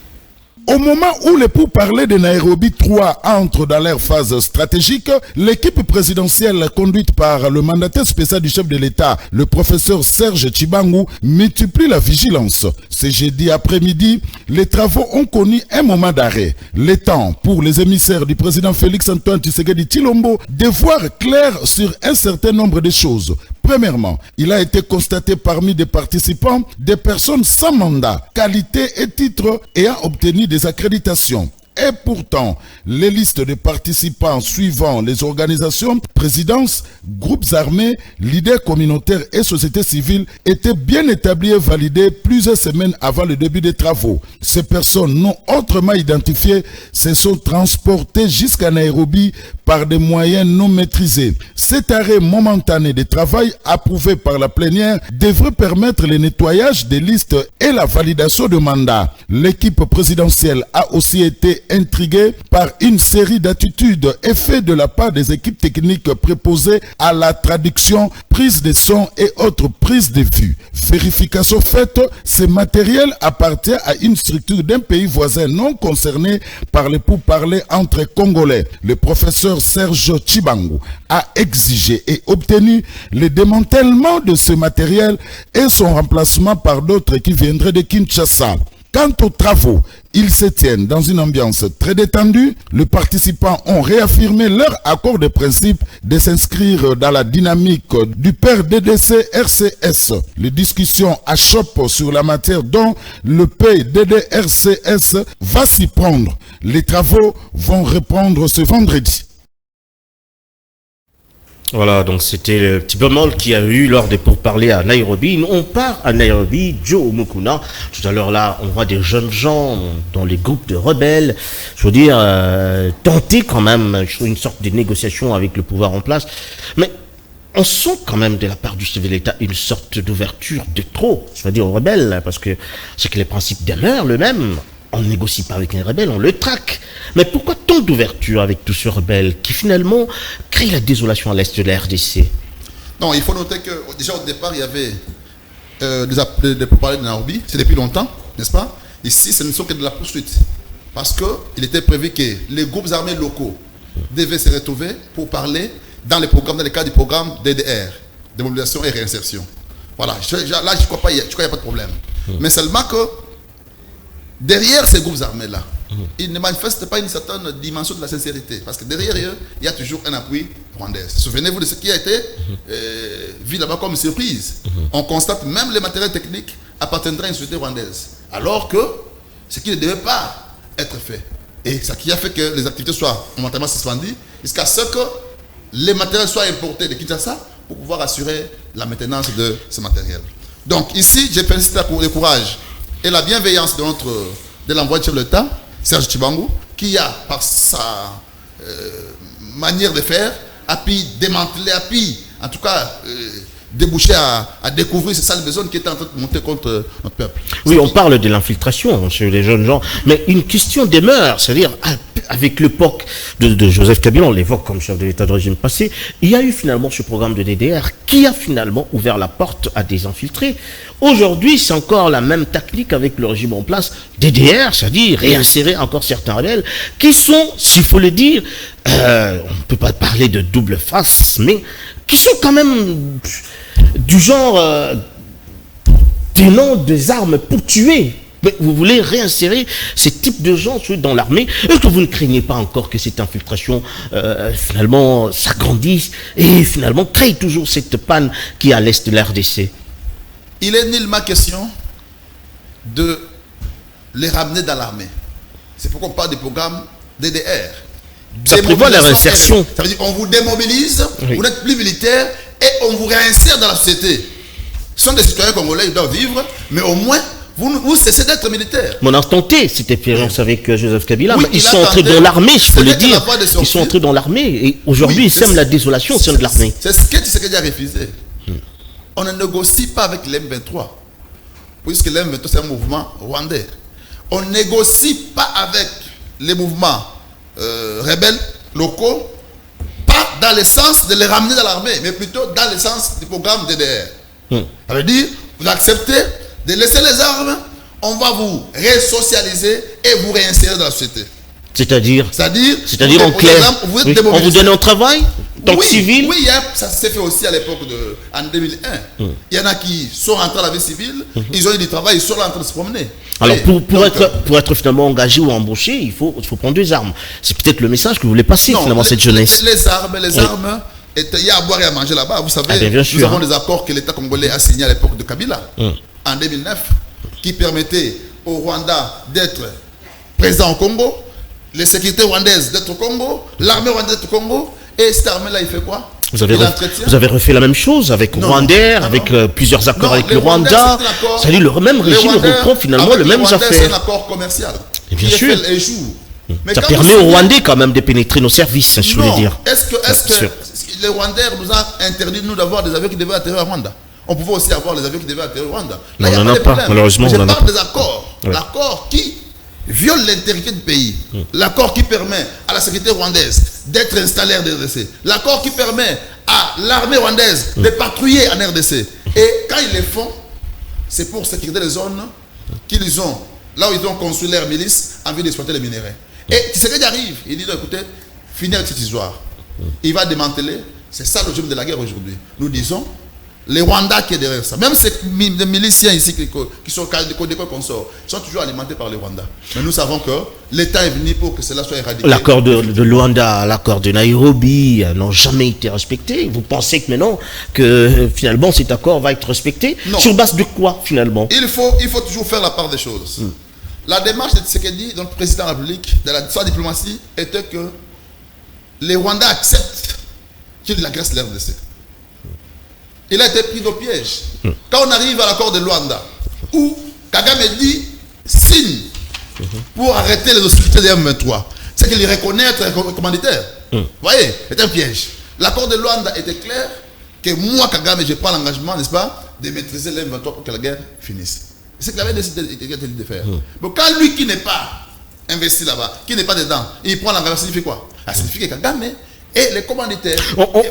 [SPEAKER 3] Au moment où les pourparlers de Nairobi 3 entrent dans leur phase stratégique, l'équipe présidentielle conduite par le mandataire spécial du chef de l'État, le professeur Serge Tshibangou, multiplie la vigilance. Ce jeudi après-midi, les travaux ont connu un moment d'arrêt. Le temps pour les émissaires du président Félix Antoine Tshisekedi Tshilombo de voir clair sur un certain nombre de choses. Premièrement, il a été constaté parmi des participants des personnes sans mandat, qualité et titre ayant obtenu des accréditations. Et pourtant, les listes de participants suivant les organisations, présidences, groupes armés, leaders communautaires et sociétés civiles étaient bien établies et validées plusieurs semaines avant le début des travaux. Ces personnes non autrement identifiées se sont transportées jusqu'à Nairobi par des moyens non maîtrisés. Cet arrêt momentané de travail approuvé par la plénière devrait permettre le nettoyage des listes et la validation de mandats. L'équipe présidentielle a aussi été intrigué par une série d'attitudes et faits de la part des équipes techniques préposées à la traduction, prise de son et autres prises de vue. Vérification faite, ce matériel appartient à une structure d'un pays voisin non concerné par les pourparlers entre Congolais. Le professeur Serge Tshibangou a exigé et obtenu le démantèlement de ce matériel et son remplacement par d'autres qui viendraient de Kinshasa. Quant aux travaux, ils se tiennent dans une ambiance très détendue. Les participants ont réaffirmé leur accord de principe de s'inscrire dans la dynamique du PDDC-RCS. Les discussions achoppent sur la matière dont le PDDRCS va s'y prendre. Les travaux vont reprendre ce vendredi.
[SPEAKER 1] Voilà, donc c'était le petit bémol qu'il y a eu lors des pourparlers à Nairobi. On part à Nairobi, Joe Mukuna. Tout à l'heure là, on voit des jeunes gens dans les groupes de rebelles, je veux dire, tenter quand même une sorte de négociation avec le pouvoir en place. Mais on sent quand même de la part du chef de l'État une sorte d'ouverture de trop, je veux dire aux rebelles, parce que c'est que les principes demeurent le même. On ne négocie pas avec un rebelle, on le traque. Mais pourquoi tant d'ouverture avec tous ces rebelles qui finalement créent la désolation à l'est de la RDC?
[SPEAKER 2] Non, il faut noter que déjà au départ, il y avait des pourparlers de Nairobi, c'est depuis longtemps, n'est-ce pas? Ici, ce ne sont que de la poursuite. Parce qu'il était prévu que les groupes armés locaux devaient se retrouver pour parler dans le cadre du programme DDR, démobilisation et réinsertion. Voilà, là, je crois qu'il n'y a pas de problème. Mais seulement que derrière ces groupes armés-là, ils ne manifestent pas une certaine dimension de la sincérité. Parce que derrière eux, il y a toujours un appui rwandais. Souvenez-vous de ce qui a été vu là-bas comme surprise. On constate même les matériels techniques appartiendraient à une société rwandaise. Alors que ce qui ne devait pas être fait. Et ce qui a fait que les activités soient momentanément suspendues jusqu'à ce que les matériels soient importés de Kinshasa pour pouvoir assurer la maintenance de ce matériel. Donc ici, j'ai félicité le courage et la bienveillance de l'envoyé du chef de l'État, Serge Tshibangou, qui a, par sa manière de faire, a pu démanteler, en tout cas, déboucher à découvrir ces sales besoins qui étaient en train de monter contre notre peuple.
[SPEAKER 1] Oui, on parle de l'infiltration chez les jeunes gens, mais une question demeure, c'est-à-dire avec l'époque de Joseph Kabila, on l'évoque comme chef de l'État de régime passé, il y a eu finalement ce programme de DDR qui a finalement ouvert la porte à des infiltrés. Aujourd'hui, c'est encore la même tactique avec le régime en place, DDR, c'est-à-dire réinsérer encore certains rebelles qui sont, s'il faut le dire, on ne peut pas parler de double face, mais qui sont quand même du genre tenant des armes pour tuer. Mais vous voulez réinsérer ces types de gens dans l'armée. Est-ce que vous ne craignez pas encore que cette infiltration, finalement, s'agrandisse et finalement crée toujours cette panne qui est à l'est de la RDC?
[SPEAKER 2] Il est nullement question de les ramener dans l'armée. C'est pourquoi on parle des programmes DDR.
[SPEAKER 1] Ça prévoit la réinsertion.
[SPEAKER 2] Ça veut dire qu'on vous démobilise,
[SPEAKER 1] oui.
[SPEAKER 2] Vous n'êtes plus militaire et on vous réinsère dans la société. Ce sont des citoyens congolais, ils doivent vivre, mais au moins, vous cessez d'être militaire.
[SPEAKER 1] On a tenté cette expérience avec Joseph Kabila,
[SPEAKER 2] Oui,
[SPEAKER 1] mais ils sont entrés dans l'armée, je peux le dire. Ils sont entrés dans l'armée et aujourd'hui ils sèment la désolation au sein de l'armée.
[SPEAKER 2] C'est ce que Tshisekedi a refusé. On ne négocie pas avec l'M23, puisque l'M23 c'est un mouvement rwandais. On ne négocie pas avec les mouvements rebelles locaux, pas dans le sens de les ramener dans l'armée, mais plutôt dans le sens du programme DDR. Ça veut dire, vous acceptez de laisser les armes, on va vous resocialiser et vous réinsérer dans la société.
[SPEAKER 1] C'est-à-dire en clair,
[SPEAKER 2] exemple,
[SPEAKER 1] on vous donne un travail, tant que civil.
[SPEAKER 2] Oui, ça s'est fait aussi à l'époque en 2001. Il y en a qui sont rentrés à la vie civile, ils ont eu du travail, ils sont là en train de se promener.
[SPEAKER 1] Alors pour être finalement engagé ou embauché, il faut prendre des armes. C'est peut-être le message que vous voulez passer finalement cette jeunesse.
[SPEAKER 2] Les armes, il y a à boire et à manger là-bas. Vous savez, nous avons des accords que l'État congolais a signés à l'époque de Kabila, en 2009, qui permettaient au Rwanda d'être présent au Congo, les sécurités rwandaises d'être au Congo, l'armée rwandaise d'être au Congo, et cette armée-là, il fait quoi? Vous
[SPEAKER 1] avez refait la même chose avec Rwandais, avec plusieurs accords avec le Rwanda. C'est-à-dire le même régime reprend finalement le même affaire.
[SPEAKER 2] C'est un accord commercial.
[SPEAKER 1] Et bien sûr.
[SPEAKER 2] Mais
[SPEAKER 1] ça permet aux Rwandais quand même de pénétrer nos services, je voulais dire.
[SPEAKER 2] Est-ce que les Rwandais nous ont interdit nous d'avoir des avions qui devaient atterrir à Rwanda? On pouvait aussi avoir les avions qui devaient atterrir à Rwanda. Là,
[SPEAKER 1] on n'en a pas, malheureusement.
[SPEAKER 2] Je parle des accords. L'accord qui viole l'intégrité du pays. L'accord qui permet à la sécurité rwandaise d'être installée en RDC. L'accord qui permet à l'armée rwandaise de patrouiller en RDC. Et quand ils le font, c'est pour sécuriser les zones qu'ils ont, là où ils ont construit leur milice, envie d'exploiter les minéraux. Et Tshisekedi arrive, il dit, écoutez, finir avec cette histoire. Il va démanteler, c'est ça le jeu de la guerre aujourd'hui. Nous disons, les Rwandais qui est derrière ça, même ces miliciens ici qui sont qu'on sort, sont toujours alimentés par les Rwandais. Mais nous savons que l'État est venu pour que cela soit éradiqué.
[SPEAKER 1] L'accord de Luanda, l'accord de Nairobi n'ont jamais été respectés. Vous pensez que maintenant, que finalement cet accord va être respecté?
[SPEAKER 2] Non.
[SPEAKER 1] Sur base de quoi finalement?
[SPEAKER 2] Il faut toujours faire la part des choses. La démarche de Tshisekedi, donc président de la République, de sa diplomatie, était que les Rwandais acceptent qu'ils agressent la RDC. Il a été pris au piège. Quand on arrive à l'accord de Luanda, où Kagame dit signe pour arrêter les hostilités des M23, c'est qu'il reconnaît être un commanditaire. Vous voyez, c'est un piège. L'accord de Luanda était clair que moi, Kagame, je prends l'engagement, n'est-ce pas, de maîtriser les M23 pour que la guerre finisse. C'est ce qu'il avait décidé de faire. Mais quand lui qui n'est pas investi là-bas, qui n'est pas dedans, il prend l'engagement, ça signifie quoi? Ça signifie que Kagame et les commanditaires.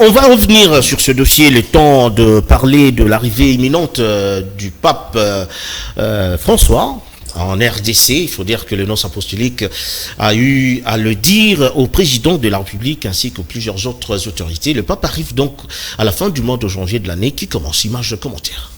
[SPEAKER 1] On va revenir sur ce dossier, le temps de parler de l'arrivée imminente du pape François en RDC. Il faut dire que le nonce apostolique a eu à le dire au président de la République ainsi que plusieurs autres autorités. Le pape arrive donc à la fin du mois de janvier de l'année qui commence. Image de commentaire.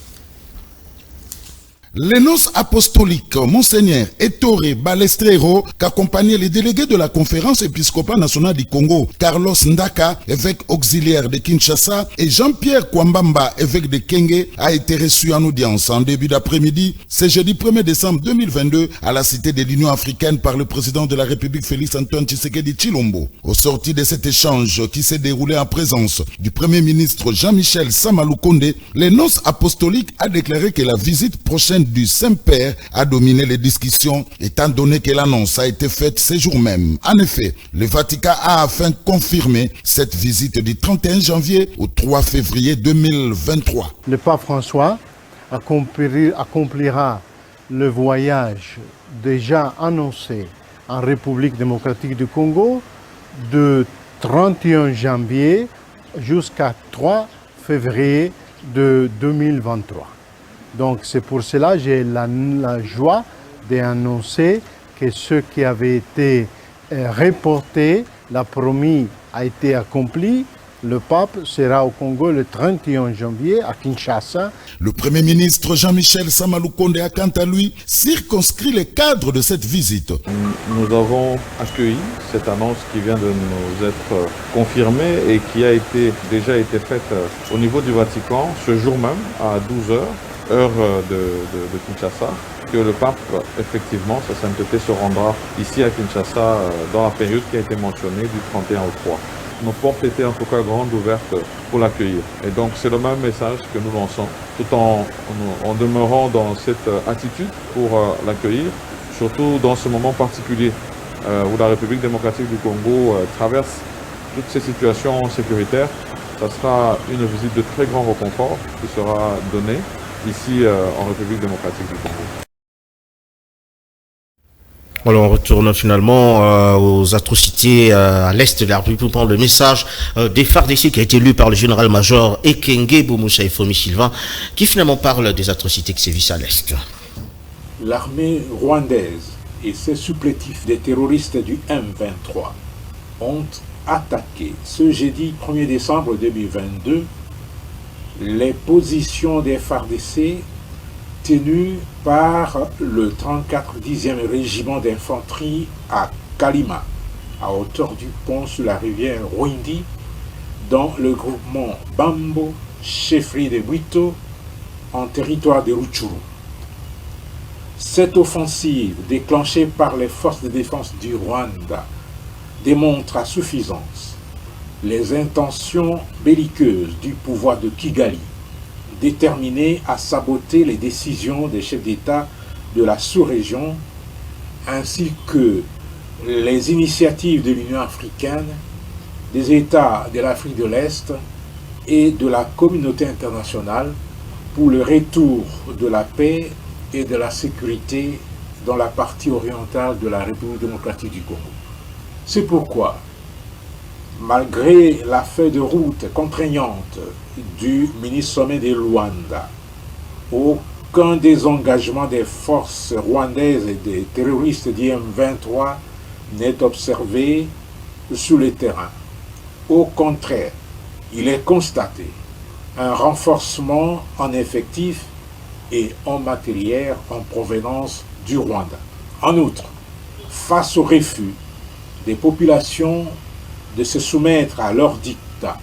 [SPEAKER 3] Les nonces apostoliques, Monseigneur Ettore Balestrero, qu'accompagnaient les délégués de la conférence épiscopale nationale du Congo, Carlos Ndaka, évêque auxiliaire de Kinshasa, et Jean-Pierre Kwambamba, évêque de Kenge, a été reçu en audience en début d'après-midi, ce jeudi 1er décembre 2022, à la Cité de l'Union africaine par le président de la République Félix Antoine Tshisekedi Tshilombo. Au sorti de cet échange qui s'est déroulé en présence du Premier ministre Jean-Michel Samaloukonde, les nonces apostoliques a déclaré que la visite prochaine du Saint-Père a dominé les discussions étant donné que l'annonce a été faite ce jour même. En effet, le Vatican a enfin confirmé cette visite du 31 janvier au 3 février 2023.
[SPEAKER 8] Le pape François accomplira le voyage déjà annoncé en République démocratique du Congo de 31 janvier jusqu'à 3 février de 2023. Donc c'est pour cela que j'ai la joie d'annoncer que ce qui avait été reporté, la promise a été accompli Le pape sera au Congo le 31 janvier à Kinshasa.
[SPEAKER 3] Le Premier ministre Jean-Michel Samaloukonde a quant à lui circonscrit les cadres de cette visite.
[SPEAKER 9] Nous avons accueilli cette annonce qui vient de nous être confirmée et qui a déjà été faite au niveau du Vatican ce jour même à 12h, heure de Kinshasa, que le pape, effectivement, sa sainteté se rendra ici à Kinshasa dans la période qui a été mentionnée du 31 au 3. Nos portes étaient en tout cas grandes ouvertes pour l'accueillir. Et donc c'est le même message que nous lançons, tout en demeurant dans cette attitude pour l'accueillir, surtout dans ce moment particulier où la République démocratique du Congo traverse toutes ces situations sécuritaires. Ça sera une visite de très grand réconfort qui sera donnée ici en République démocratique du Congo.
[SPEAKER 1] Alors on retourne finalement aux atrocités à l'est de la République pour prendre le message des FARDC qui a été lu par le général-major Ekenge Boumoussa Fomi Sylvain, qui finalement parle des atrocités qui sévissent à l'est.
[SPEAKER 10] L'armée rwandaise et ses supplétifs des terroristes du M23 ont attaqué ce jeudi 1er décembre 2022 les positions des FARDC tenues par le 34 10e régiment d'infanterie à Kalima, à hauteur du pont sur la rivière Rwindi, dans le groupement Bambo, chefferie de Bwito, en territoire de Rutshuru. Cette offensive, déclenchée par les forces de défense du Rwanda, démontre à suffisance les intentions belliqueuses du pouvoir de Kigali, déterminé à saboter les décisions des chefs d'État de la sous-région, ainsi que les initiatives de l'Union africaine, des États de l'Afrique de l'Est et de la communauté internationale pour le retour de la paix et de la sécurité dans la partie orientale de la République démocratique du Congo. C'est pourquoi, malgré la feuille de route contraignante du mini-sommet de Luanda, aucun désengagement des forces rwandaises et des terroristes d'IM23 n'est observé sur le terrain. Au contraire, il est constaté un renforcement en effectifs et en matériel en provenance du Rwanda. En outre, face au refus des populations de se soumettre à leur dictat,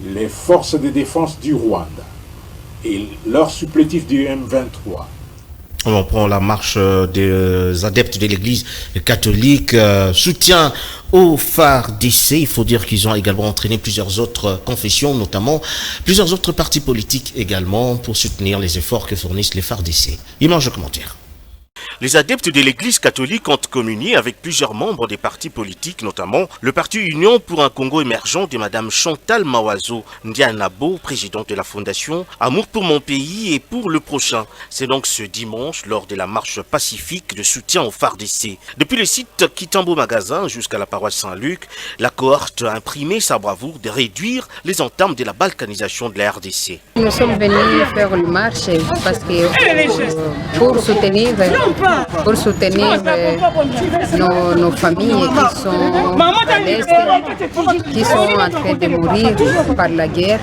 [SPEAKER 10] les forces de défense du Rwanda et leurs supplétifs du M23.
[SPEAKER 1] On prend la marche des adeptes de l'Église catholique, soutien aux FARDC. Il faut dire qu'ils ont également entraîné plusieurs autres confessions, notamment plusieurs autres partis politiques également, pour soutenir les efforts que fournissent les FARDC. Image de commentaire. Les adeptes de l'Église catholique ont communié avec plusieurs membres des partis politiques, notamment le parti Union pour un Congo émergent de Mme Chantal Mawazo Ndianabo, présidente de la fondation Amour pour mon pays et pour le prochain. C'est donc ce dimanche, lors de la marche pacifique de soutien aux FARDC. Depuis le site Kitambo Magasin jusqu'à la paroisse Saint-Luc, la cohorte a imprimé sa bravoure de réduire les entames de la balkanisation de la RDC.
[SPEAKER 11] Nous sommes venus faire une marche parce que pour soutenir nos familles qui sont à l'Est, qui sont en train de mourir par la guerre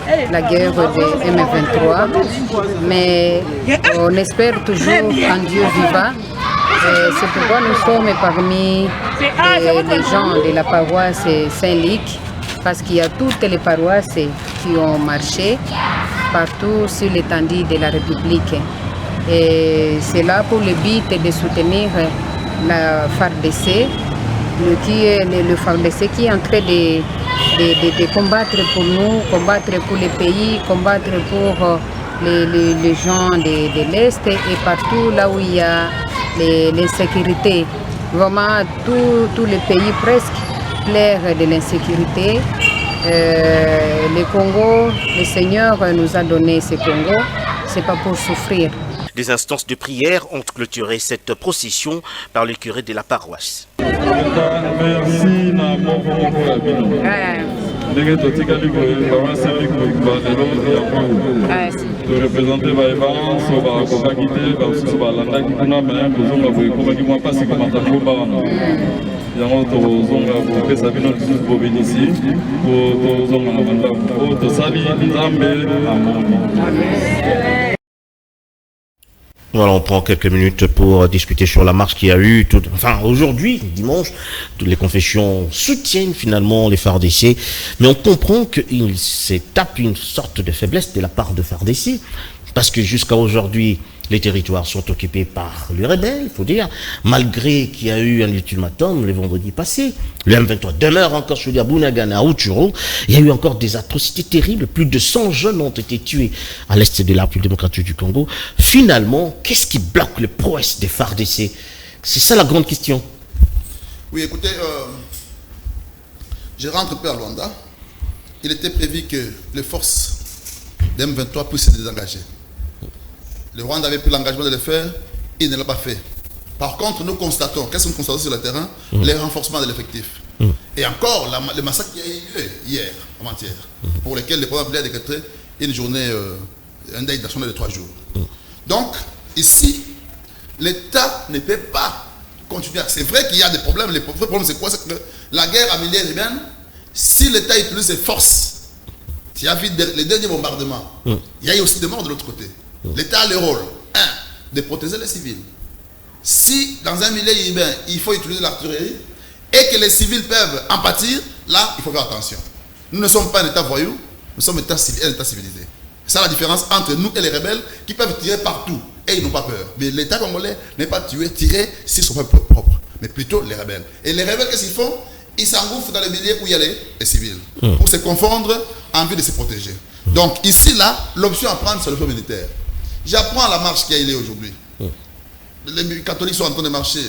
[SPEAKER 11] de M23. Mais on espère toujours en Dieu vivant. C'est pourquoi nous sommes parmi les gens de la paroisse Saint-Luc, parce qu'il y a toutes les paroisses qui ont marché partout sur l'étendue de la République. Et c'est là pour le but de soutenir la FARDC, le FARDC qui est en train de combattre pour nous, combattre pour le pays, combattre pour les gens de l'Est et partout là où il y a l'insécurité. Vraiment, tous les pays presque pleurent de l'insécurité. Le Congo, le Seigneur nous a donné ce Congo, c'est pas pour souffrir.
[SPEAKER 1] Des instances de prière ont clôturé cette procession par le curé de la paroisse.
[SPEAKER 12] yango tozonga kopesa bino lisusu bobinisi po tozonga na bandako oyo tosali nzambe amen.
[SPEAKER 1] Voilà, on prend quelques minutes pour discuter sur la marche qu'il y a eu. Aujourd'hui, dimanche, toutes les confessions soutiennent finalement les FARDC, mais on comprend qu'il se tape une sorte de faiblesse de la part de FARDC, parce que jusqu'à aujourd'hui, les territoires sont occupés par les rebelles, il faut dire, malgré qu'il y a eu un ultimatum le vendredi passé. Le M23 demeure encore sur les Bunagana, à Rutshuru. Il y a eu encore des atrocités terribles. Plus de 100 jeunes ont été tués à l'est de la République démocratique du Congo. Finalement, qu'est-ce qui bloque le prouesse des FARDC? C'est ça la grande question.
[SPEAKER 2] Oui, écoutez, je rentre un peu à Luanda. Il était prévu que les forces de M23 puissent se désengager. Le Rwanda avait pris l'engagement de le faire, il ne l'a pas fait. Par contre, nous constatons, qu'est-ce que nous constatons sur le terrain? Les renforcements de l'effectif. Et encore, le massacre qui a eu lieu hier, avant-hier, pour lequel le président a décrété une journée, un deuil national de 3 jours. Donc, ici, l'État ne peut pas continuer. C'est vrai qu'il y a des problèmes. Le problème, c'est quoi? C'est que la guerre améliorienne, si l'État utilise ses forces, s'il y a vu les derniers bombardements, il y a aussi des morts de l'autre côté. L'État a le rôle, de protéger les civils. Si dans un milieu urbain, il faut utiliser l'artillerie et que les civils peuvent en pâtir, là, il faut faire attention. Nous ne sommes pas un État voyou, nous sommes un État civilisé. C'est ça la différence entre nous et les rebelles qui peuvent tirer partout et ils n'ont pas peur. Mais l'État congolais n'est pas tirer s'ils sont pas propres, mais plutôt les rebelles. Et les rebelles, qu'est-ce qu'ils font? Ils s'engouffrent dans les milieux où il y a les civils pour se confondre en vue de se protéger. Donc ici, là, l'option à prendre, c'est le plan militaire. J'apprends la marche qui a eu aujourd'hui. Les catholiques sont en train de marcher.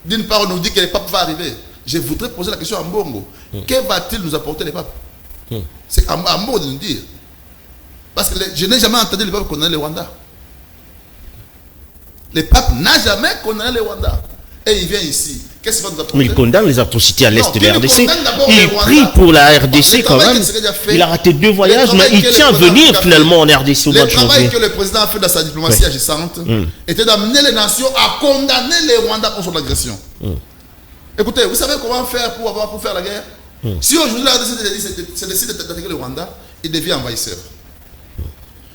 [SPEAKER 2] D'une part, on nous dit que le pape va arriver. Je voudrais poser la question à Mbongo. Que va-t-il nous apporter le pape? C'est à Mbongo de nous dire. Parce que je n'ai jamais entendu le pape condamner le Rwanda. Le pape n'a jamais condamné le Rwanda. Et il vient ici. Qu'est-ce qu'il va nous apporter? Mais
[SPEAKER 1] il condamne les atrocités à l'est de la RDC. Il prie pour la RDC quand même. Il a raté 2 voyages, mais il tient à venir finalement en RDC au mois de janvier.
[SPEAKER 2] Le travail que le président a fait dans sa diplomatie agissante était d'amener les nations à condamner les Rwandais contre l'agression. Écoutez, vous savez comment faire pour faire la guerre? Si aujourd'hui la RDC décide d'attaquer le Rwanda, il devient envahisseur.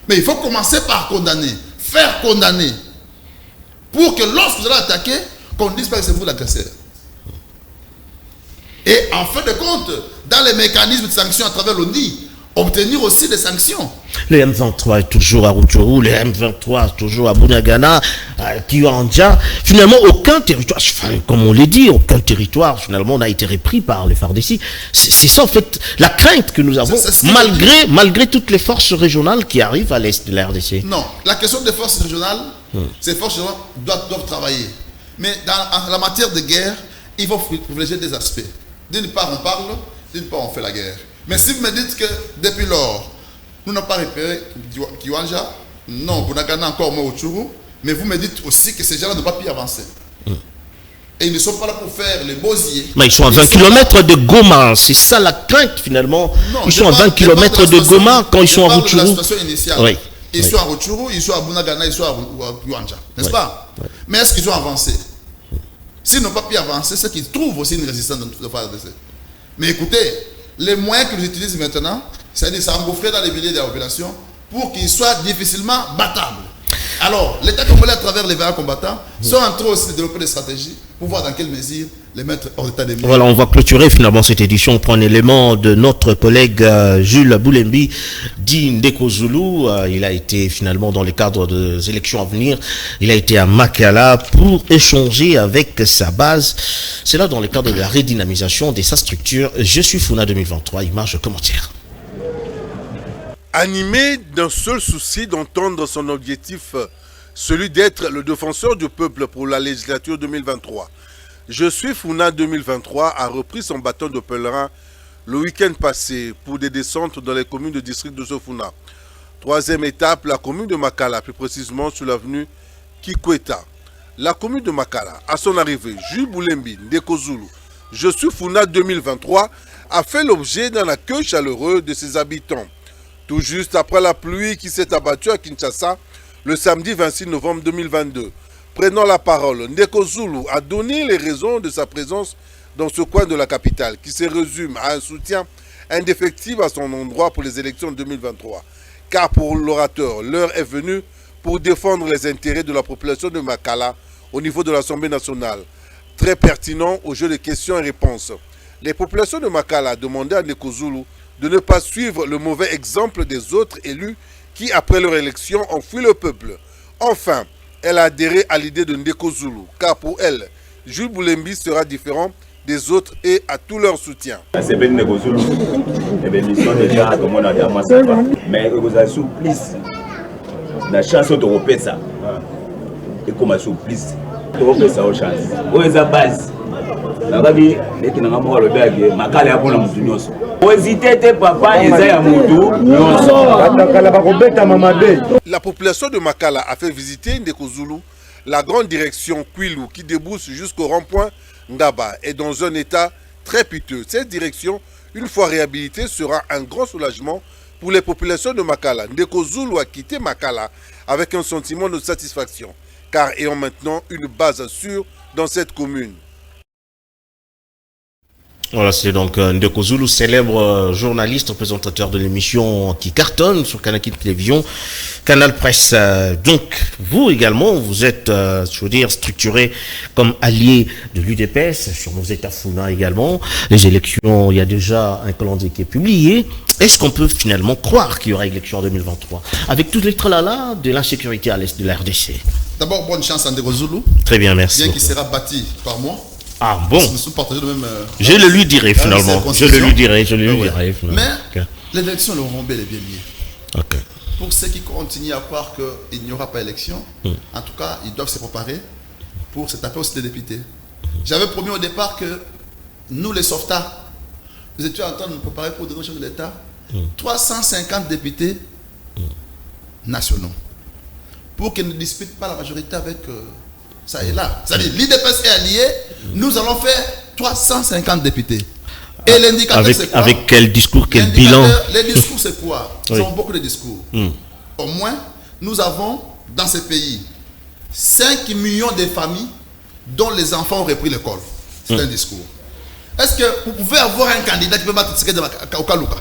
[SPEAKER 2] Mais il faut commencer par condamner, faire condamner, pour que lorsque vous allez attaquer, qu'on dise pas que c'est vous l'agresseur. Et en fin de compte, dans les mécanismes de sanctions à travers l'ONI, obtenir aussi des sanctions.
[SPEAKER 1] Le M23 est toujours à Rutshuru, le M23 est toujours à Bunagana, à Kiwanja. Finalement, aucun territoire, comme on l'a dit, aucun territoire finalement n'a été repris par les FARDC. C'est ça en fait la crainte que nous avons, malgré toutes les forces régionales qui arrivent à l'est de la RDC.
[SPEAKER 2] Non, la question des forces régionales, ces forces régionales doivent travailler. Mais dans la matière de guerre, il faut privilégier des aspects. D'une part, on parle, d'une part, on fait la guerre. Mais si vous me dites que depuis lors, nous n'avons pas repéré Kiwanja, non, Bunagana encore moins Rutshuru, mais vous me dites aussi que ces gens-là ne doivent pas plus avancer. Et ils ne sont pas là pour faire les beaux-yeux.
[SPEAKER 1] Mais ils sont à 20 km de Goma, c'est ça la crainte finalement. Non, ils sont à 20 km de Goma quand ils sont à Rutshuru.
[SPEAKER 2] La situation initiale. Oui. Ils sont à Rutshuru, ils sont à Bunagana, ils sont à Kiwanja, n'est-ce pas? Mais est-ce qu'ils ont avancé? S'ils n'ont pas pu avancer, c'est qu'ils trouvent aussi une résistance dans le FARDC. Mais écoutez, les moyens qu'ils utilisent maintenant, c'est-à-dire s'engouffrer dans les milliers de la population pour qu'ils soient difficilement battables. Alors, l'État congolais, à travers les vétérans combattants, sont en train aussi de développer des stratégies pour voir dans quelle mesure les mettre hors d'état des milieux.
[SPEAKER 1] Voilà, on va clôturer finalement cette édition. On prend un élément de notre collègue Jules Boulembi, dit Ndeko Zulu. Il a été finalement dans le cadre des élections à venir. Il a été à Makala pour échanger avec sa base. C'est là dans le cadre de la redynamisation de sa structure. Je suis Funa 2023, image commentaire.
[SPEAKER 7] Animé d'un seul souci d'entendre son objectif, celui d'être le défenseur du peuple pour la législature 2023. Je suis Funa 2023 a repris son bâton de pèlerin le week-end passé pour des descentes dans les communes de district de Sofuna. 3e étape, la commune de Makala, plus précisément sur l'avenue Kikweta. La commune de Makala, à son arrivée, Jules Boulembi, Ndeko Zulu, Je suis Funa 2023 a fait l'objet d'un accueil chaleureux de ses habitants. Tout juste après la pluie qui s'est abattue à Kinshasa le samedi 26 novembre 2022. Prenant la parole, Ndeko Zulu a donné les raisons de sa présence dans ce coin de la capitale qui se résume à un soutien indéfectible à son endroit pour les élections de 2023. Car pour l'orateur, l'heure est venue pour défendre les intérêts de la population de Makala au niveau de l'Assemblée nationale. Très pertinent au jeu de questions et réponses. Les populations de Makala demandaient à Ndeko Zulu de ne pas suivre le mauvais exemple des autres élus qui, après leur élection, ont fui le peuple. Enfin, elle a adhéré à l'idée de Ndeko Zulu, car pour elle, Jules Boulembi sera différent des autres et à tout leur soutien.
[SPEAKER 13] C'est bien Ndeko Zulu, l'émission déjà, comme on a dit à Massapa, mais vous avez souplisse. La chance de repérer ça. Et comme à souplisse, de repérer ça aux chances. Où est la base? La bague, les qui n'ont pas le bague, ma calé a pour la mousse.
[SPEAKER 7] La population de Makala a fait visiter Ndeko Zulu la grande direction Kwilu qui débouche jusqu'au rond-point Ngaba est dans un état très piteux. Cette direction, une fois réhabilitée, sera un grand soulagement pour les populations de Makala. Ndeko Zulu a quitté Makala avec un sentiment de satisfaction, car ayant maintenant une base sûre dans cette commune.
[SPEAKER 1] Voilà, c'est donc Ndeko Zulu, célèbre journaliste, présentateur de l'émission qui cartonne sur Canal Télévision, Canal Presse. Donc, vous également, vous êtes, je veux dire, structuré comme allié de l'UDPS, sur vos états Founa également. Les élections, il y a déjà un calendrier qui est publié. Est-ce qu'on peut finalement croire qu'il y aura élection en 2023 avec tous les tralala de l'insécurité à l'est de la RDC?
[SPEAKER 2] D'abord, bonne chance à Ndeko Zulu.
[SPEAKER 1] Très bien, merci.
[SPEAKER 2] Bien qu'il sera bâti par moi.
[SPEAKER 1] Ah bon.
[SPEAKER 2] Nous sommes partagés le même.
[SPEAKER 1] Je le lui dirai finalement. Je le lui dirai.
[SPEAKER 2] Mais l'élection l'auront bel et bien liée.
[SPEAKER 1] Okay.
[SPEAKER 2] Pour ceux qui continuent à croire qu'il n'y aura pas élection, en tout cas, ils doivent se préparer pour se taper aussi des députés. J'avais promis au départ que nous, les sauvetards, nous étions en train de nous préparer pour donner au chef de l'État 350 députés nationaux pour qu'ils ne disputent pas la majorité avec. Ça est là. C'est-à-dire, l'IDPS est allié, nous allons faire 350 députés. Et l'indicateur, c'est quoi?
[SPEAKER 1] Avec quel discours, quel bilan?
[SPEAKER 2] Les discours, c'est quoi? Nous avons beaucoup de discours. Au moins, nous avons, dans ce pays, 5 millions de familles dont les enfants ont repris l'école. C'est un discours. Est-ce que vous pouvez avoir un candidat qui peut battre Tshisekedi au Kaluka?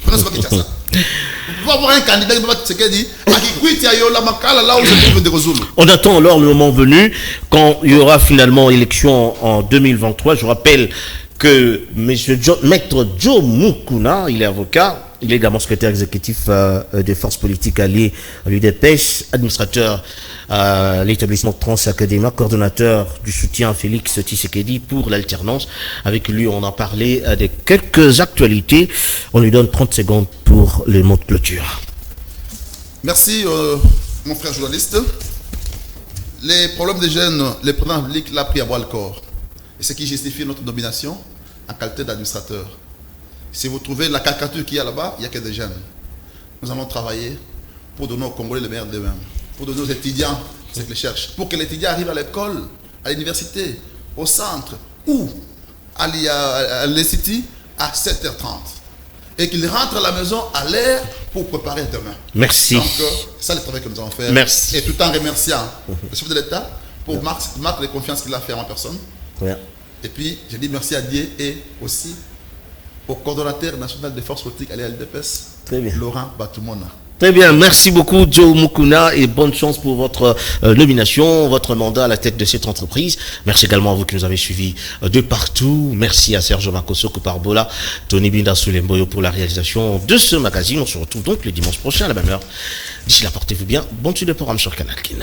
[SPEAKER 2] Vous pouvez avoir un candidat qui peut battre Tshisekedi à Kikwiti, à Yola, Makala, là où je trouve Ndeko Zulu.
[SPEAKER 1] On attend alors le moment venu, quand il y aura finalement élection en 2023. Je rappelle que Maître Joe Mukuna, il est avocat, il est également secrétaire exécutif des forces politiques alliées à l'UDPS, administrateur à l'établissement Transacadémia, coordonnateur du soutien à Félix Tshisekedi pour l'alternance. Avec lui, on a parlé de quelques actualités. On lui donne 30 secondes pour les mots de clôture.
[SPEAKER 2] Merci, mon frère journaliste. Les problèmes des jeunes, le président public l'a pris à bras le corps. Et ce qui justifie notre nomination en qualité d'administrateur. Si vous trouvez la caricature qu'il y a là-bas, il n'y a que des jeunes. Nous allons travailler pour donner aux Congolais le meilleur d'eux-mêmes, pour donner aux étudiants ce qu'ils cherchent, pour que l'étudiant arrive à l'école, à l'université, au centre ou à l'Institut à 7h30. Et qu'il rentre à la maison à l'heure pour préparer demain.
[SPEAKER 1] Merci.
[SPEAKER 2] Donc, c'est ça le travail que nous allons faire.
[SPEAKER 1] Merci.
[SPEAKER 2] Et tout en remerciant le chef de l'État pour marque de confiance qu'il a fait en ma personne.
[SPEAKER 1] Ouais.
[SPEAKER 2] Et puis, je dis merci à Dieu et aussi au coordonnateur national des forces politiques à l'UDPS, Laurent Batoumona.
[SPEAKER 1] Très bien, merci beaucoup Joe Mukuna et bonne chance pour votre nomination, votre mandat à la tête de cette entreprise. Merci également à vous qui nous avez suivis de partout. Merci à Serge Makoso Parbola, Tony Binda Soulemboyo pour la réalisation de ce magazine. On se retrouve donc le dimanche prochain à la même heure. D'ici là, portez-vous bien. Bonne suite de programme sur Canal Kin.